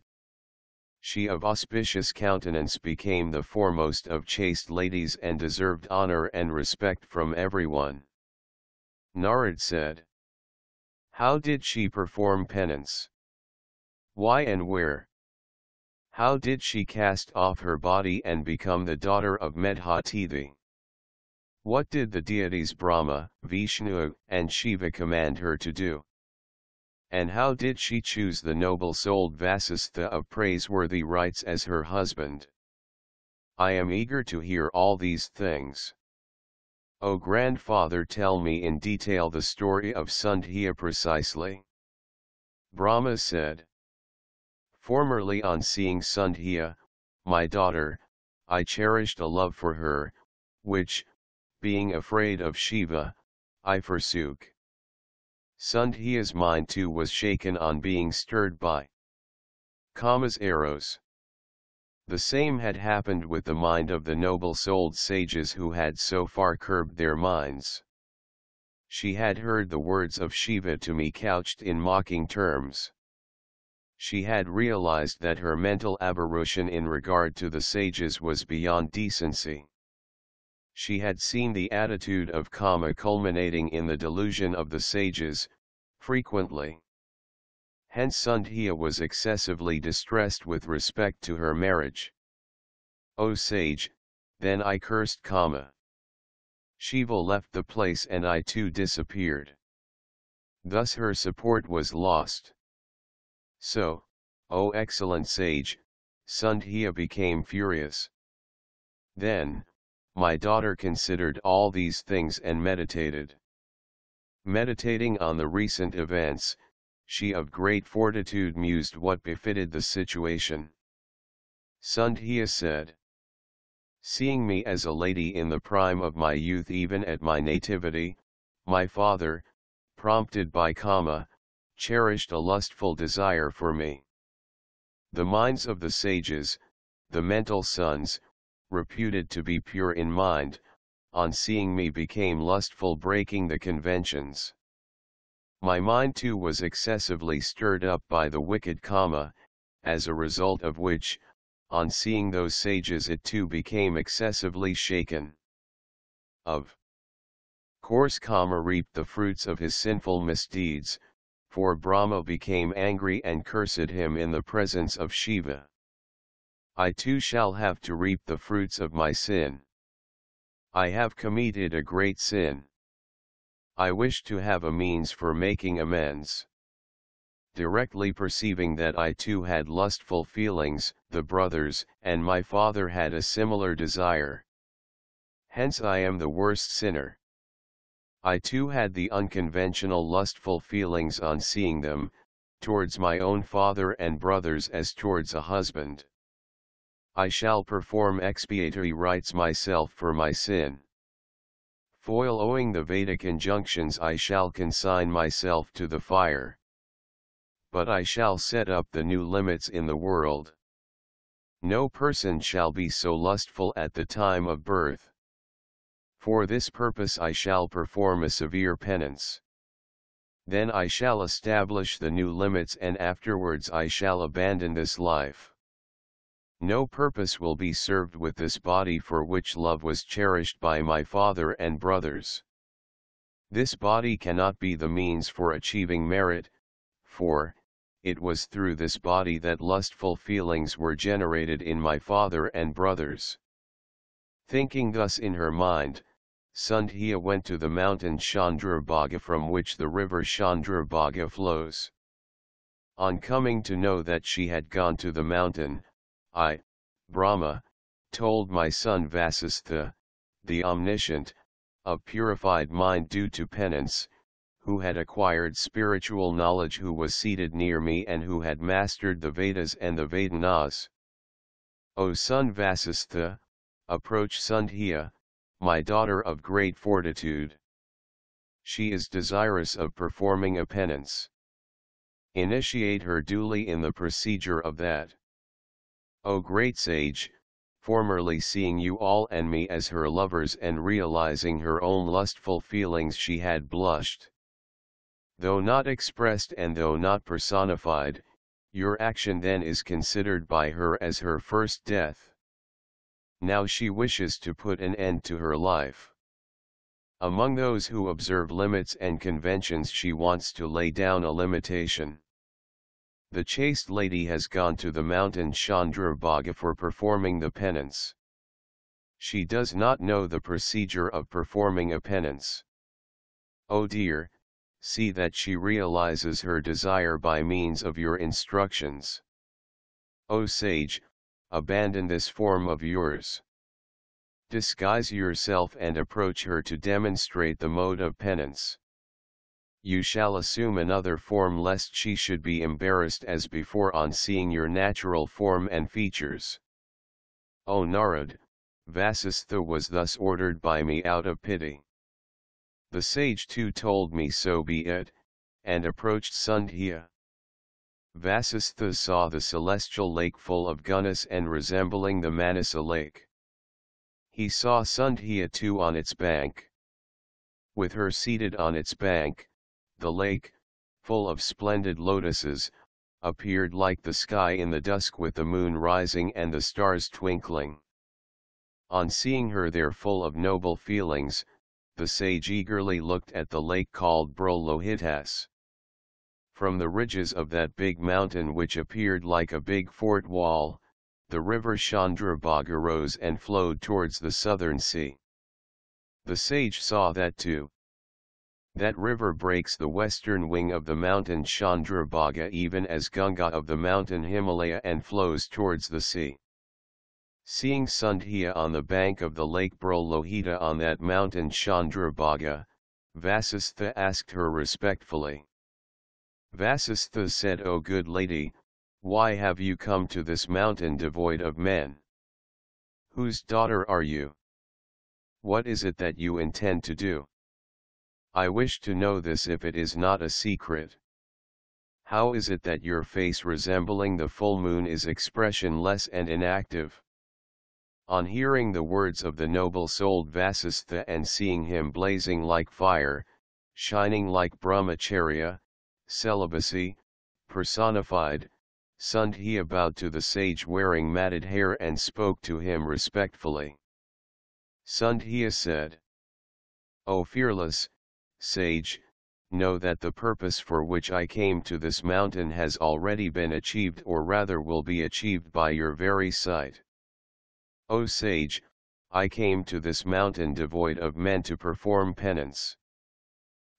She of auspicious countenance became the foremost of chaste ladies and deserved honor and respect from everyone. Narad said, How did she perform penance? Why and where? How did she cast off her body and become the daughter of Medhatithi? What did the deities Brahma, Vishnu, and Shiva command her to do? And how did she choose the noble-souled Vasistha of praiseworthy rites as her husband? I am eager to hear all these things. O grandfather, tell me in detail the story of Sandhya precisely. Brahma said, Formerly, on seeing Sandhya, my daughter, I cherished a love for her, which, being afraid of Shiva, I forsook. Sandhya's mind too was shaken on being stirred by Kama's arrows. The same had happened with the mind of the noble-souled sages who had so far curbed their minds. She had heard the words of Shiva to me couched in mocking terms. She had realized that her mental aberration in regard to the sages was beyond decency. She had seen the attitude of Kama culminating in the delusion of the sages, frequently. Hence Sandhya was excessively distressed with respect to her marriage. O sage, then I cursed Kama. Shiva left the place and I too disappeared. Thus her support was lost. So, O excellent sage, Sandhya became furious. Then, my daughter considered all these things and meditated. Meditating on the recent events, she of great fortitude mused what befitted the situation. Sandhya said, Seeing me as a lady in the prime of my youth, even at my nativity, my father, prompted by Kama, cherished a lustful desire for me. The minds of the sages, the mental sons, reputed to be pure in mind, on seeing me became lustful, breaking the conventions. My mind too was excessively stirred up by the wicked Kama, as a result of which, on seeing those sages, it too became excessively shaken. Of course Kama reaped the fruits of his sinful misdeeds, for Brahma became angry and cursed him in the presence of Shiva. I too shall have to reap the fruits of my sin. I have committed a great sin. I wish to have a means for making amends. Directly perceiving that I too had lustful feelings, the brothers and my father had a similar desire. Hence I am the worst sinner. I too had the unconventional lustful feelings on seeing them, towards my own father and brothers as towards a husband. I shall perform expiatory rites myself for my sin. Following the Vedic injunctions, I shall consign myself to the fire. But I shall set up the new limits in the world. No person shall be so lustful at the time of birth. For this purpose I shall perform a severe penance. Then I shall establish the new limits, and afterwards I shall abandon this life. No purpose will be served with this body for which love was cherished by my father and brothers. This body cannot be the means for achieving merit, for it was through this body that lustful feelings were generated in my father and brothers. Thinking thus in her mind, Sandhya went to the mountain Chandrabhaga, from which the river Chandrabhaga flows. On coming to know that she had gone to the mountain, I, Brahma, told my son Vasistha, the omniscient, of purified mind due to penance, who had acquired spiritual knowledge, who was seated near me and who had mastered the Vedas and the Vedanas. O son Vasistha, approach Sandhya, my daughter of great fortitude. She is desirous of performing a penance. Initiate her duly in the procedure of that. O great sage, formerly seeing you all and me as her lovers and realizing her own lustful feelings, she had blushed. Though not expressed and though not personified, your action then is considered by her as her first death. Now she wishes to put an end to her life. Among those who observe limits and conventions, she wants to lay down a limitation. The chaste lady has gone to the mountain Chandrabhaga for performing the penance. She does not know the procedure of performing a penance. Oh dear, see that she realizes her desire by means of your instructions. O sage, abandon this form of yours. Disguise yourself and approach her to demonstrate the mode of penance. You shall assume another form lest she should be embarrassed as before on seeing your natural form and features. O Narad, Vasistha was thus ordered by me out of pity. The sage too told me so be it, and approached Sandhya. Vasistha saw the celestial lake full of gunas and resembling the Manasa lake. He saw Sandhya too on its bank. With her seated on its bank, the lake, full of splendid lotuses, appeared like the sky in the dusk with the moon rising and the stars twinkling. On seeing her there full of noble feelings, the sage eagerly looked at the lake called Brolohitas. From the ridges of that big mountain, which appeared like a big fort wall, the river Chandrabhaga rose and flowed towards the southern sea. The sage saw that too. That river breaks the western wing of the mountain Chandrabhaga even as Ganga of the mountain Himalaya and flows towards the sea. Seeing Sandhya on the bank of the lake Brolohita on that mountain Chandrabhaga, Vasistha asked her respectfully. Vasistha said, O good lady, why have you come to this mountain devoid of men? Whose daughter are you? What is it that you intend to do? I wish to know this if it is not a secret. How is it that your face resembling the full moon is expressionless and inactive? On hearing the words of the noble-souled Vasistha and seeing him blazing like fire, shining like brahmacharya, celibacy, personified, Sandhya bowed to the sage wearing matted hair and spoke to him respectfully. Sandhya said, O fearless sage, know that the purpose for which I came to this mountain has already been achieved, or rather will be achieved by your very sight. O sage, I came to this mountain devoid of men to perform penance.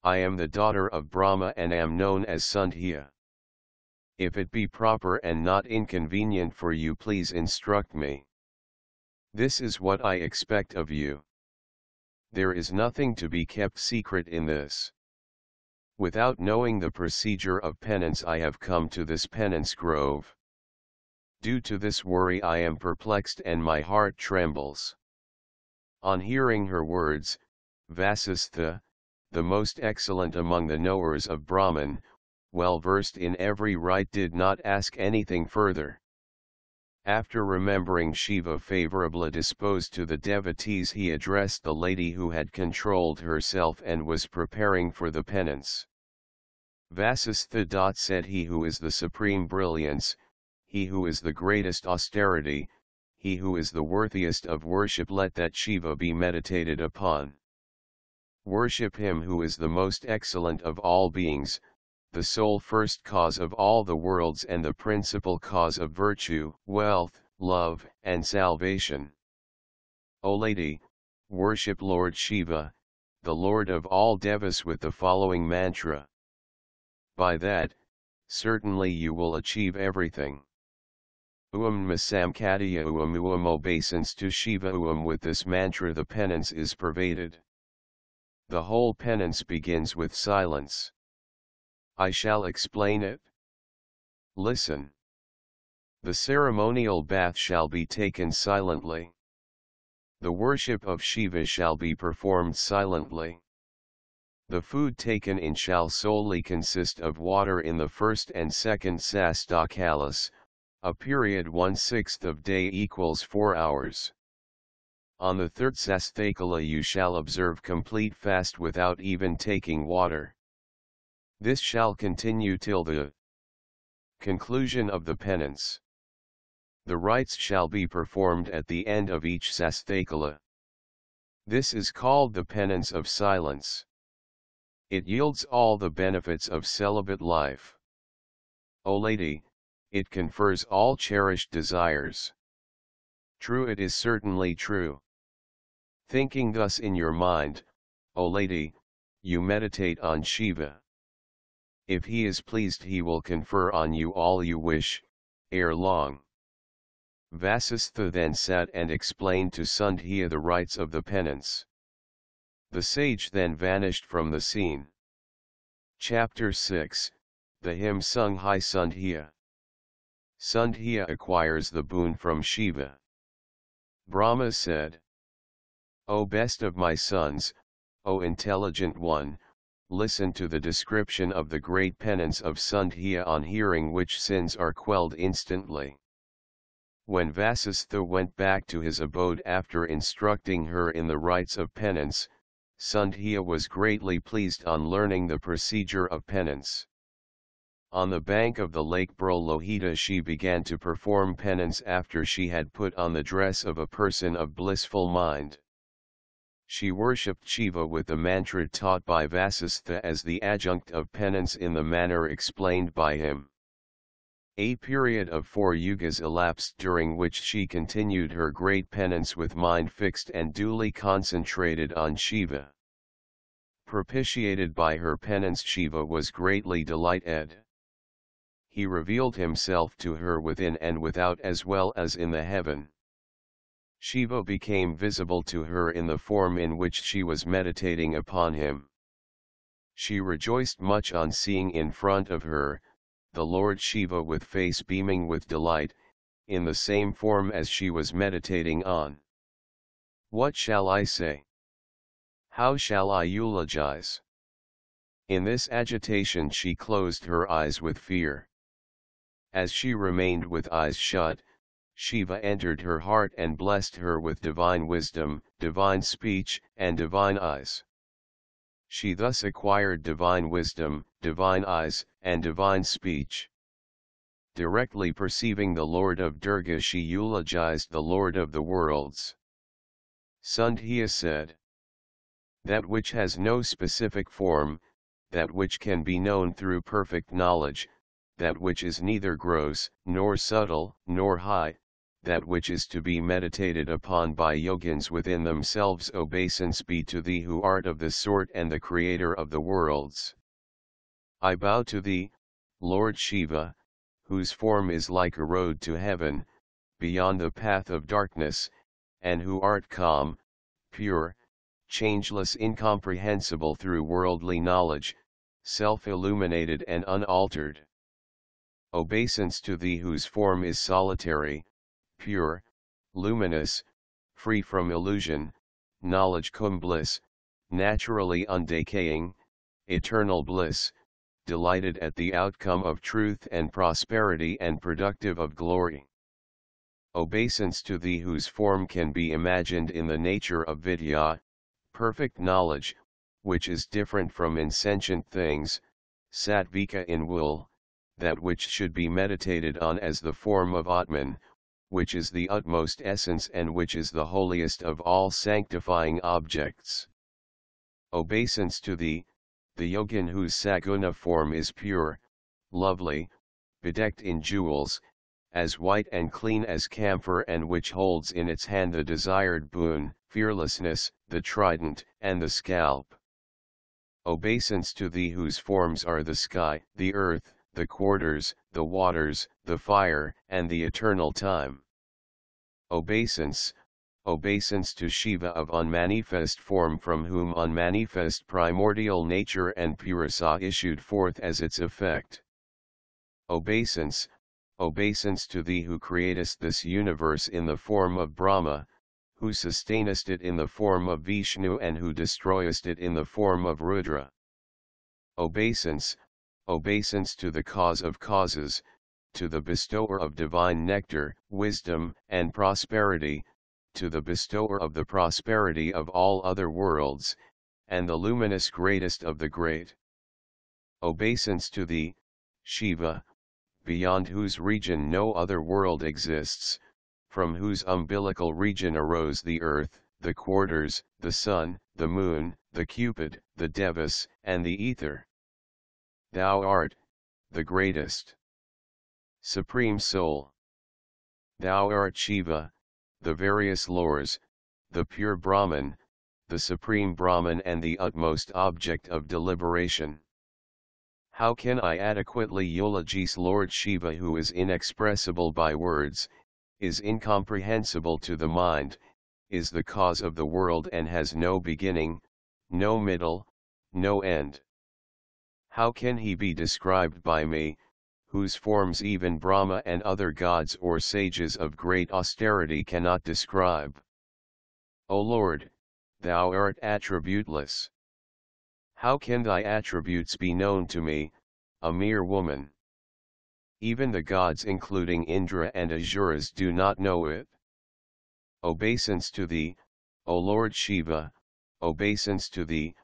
I am the daughter of Brahma and am known as Sandhya. If it be proper and not inconvenient for you, please instruct me. This is what I expect of you. There is nothing to be kept secret in this. Without knowing the procedure of penance I have come to this penance grove. Due to this worry I am perplexed and my heart trembles. On hearing her words, Vasistha, the most excellent among the knowers of Brahman, well versed in every rite, did not ask anything further. After remembering Shiva favorably disposed to the devotees, he addressed the lady who had controlled herself and was preparing for the penance. Vasistha said, "He who is the supreme brilliance, he who is the greatest austerity, he who is the worthiest of worship, let that Shiva be meditated upon. Worship him who is the most excellent of all beings, the sole first cause of all the worlds and the principal cause of virtue, wealth, love, and salvation. O lady, worship Lord Shiva, the Lord of all devas, with the following mantra. By that, certainly you will achieve everything. Uam Masamkatiya Uam Uam obeisance to Shiva Uam." With this mantra the penance is pervaded. The whole penance begins with silence. I shall explain it. Listen. The ceremonial bath shall be taken silently. The worship of Shiva shall be performed silently. The food taken in shall solely consist of water in the first and second sastakalas, a period 1/6 of day equals 4 hours. On the third sastakala you shall observe complete fast without even taking water. This shall continue till the conclusion of the penance. The rites shall be performed at the end of each sastakala. This is called the penance of silence. It yields all the benefits of celibate life. O lady, it confers all cherished desires. True, it is certainly true. Thinking thus in your mind, O lady, you meditate on Shiva. If he is pleased, he will confer on you all you wish, ere long. Vasistha then sat and explained to Sandhya the rites of the penance. The sage then vanished from the scene. Chapter 6, the hymn sung Hi Sandhya. Sandhya acquires the boon from Shiva. Brahma said, O best of my sons, O intelligent one, listen to the description of the great penance of Sandhya, on hearing which sins are quelled instantly. When Vasistha went back to his abode after instructing her in the rites of penance, Sandhya was greatly pleased on learning the procedure of penance. On the bank of the lake Brolohita she began to perform penance after she had put on the dress of a person of blissful mind. She worshipped Shiva with the mantra taught by Vasistha as the adjunct of penance in the manner explained by him. A period of 4 yugas elapsed, during which she continued her great penance with mind fixed and duly concentrated on Shiva. Propitiated by her penance, Shiva was greatly delighted. He revealed himself to her within and without, as well as in the heaven. Shiva became visible to her in the form in which she was meditating upon him. She rejoiced much on seeing in front of her the Lord Shiva with face beaming with delight, in the same form as she was meditating on. What shall I say? How shall I eulogize? In this agitation she closed her eyes with fear. As she remained with eyes shut, Shiva entered her heart and blessed her with divine wisdom, divine speech, and divine eyes. She thus acquired divine wisdom, divine eyes, and divine speech. Directly perceiving the Lord of Durga, she eulogized the Lord of the worlds. Sandhya said, that which has no specific form, that which can be known through perfect knowledge, that which is neither gross, nor subtle, nor high, that which is to be meditated upon by yogins within themselves, obeisance be to thee who art of this sort and the creator of the worlds. I bow to thee, Lord Shiva, whose form is like a road to heaven, beyond the path of darkness, and who art calm, pure, changeless, incomprehensible through worldly knowledge, self-illuminated and unaltered. Obeisance to thee whose form is solitary, pure, luminous, free from illusion, knowledge cum bliss, naturally undecaying, eternal bliss, delighted at the outcome of truth and prosperity and productive of glory. Obeisance to thee whose form can be imagined in the nature of vidya, perfect knowledge, which is different from insentient things, sattvika in will, that which should be meditated on as the form of Atman, which is the utmost essence and which is the holiest of all sanctifying objects. Obeisance to thee, the yogin whose saguna form is pure, lovely, bedecked in jewels, as white and clean as camphor, and which holds in its hand the desired boon, fearlessness, the trident, and the scalp. Obeisance to thee whose forms are the sky, the earth, the quarters, the waters, the fire, and the eternal time. Obeisance to Shiva of unmanifest form, from whom unmanifest primordial nature and purisa issued forth as its effect. Obeisance to thee who createst this universe in the form of Brahma, who sustainest it in the form of Vishnu, and who destroyest it in the form of Rudra. Obeisance to the cause of causes, to the bestower of divine nectar, wisdom, and prosperity, to the bestower of the prosperity of all other worlds, and the luminous greatest of the great. Obeisance to thee, Shiva, beyond whose region no other world exists, from whose umbilical region arose the earth, the quarters, the sun, the moon, the Cupid, the Devas, and the ether. Thou art the greatest Supreme Soul. Thou art Shiva, the various lores, the pure Brahman, the supreme Brahman, and the utmost object of deliberation. How can I adequately eulogize Lord Shiva, who is inexpressible by words, is incomprehensible to the mind, is the cause of the world, and has no beginning, no middle, no end? How can he be described by me, whose forms even Brahma and other gods or sages of great austerity cannot describe? O Lord, thou art attributeless. How can thy attributes be known to me, a mere woman? Even the gods, including Indra and Asuras, do not know it. Obeisance to thee, O Lord Shiva, obeisance to thee,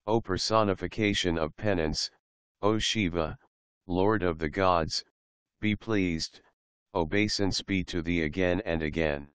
O personification of penance, O Shiva, Lord of the gods, be pleased, obeisance be to thee again and again.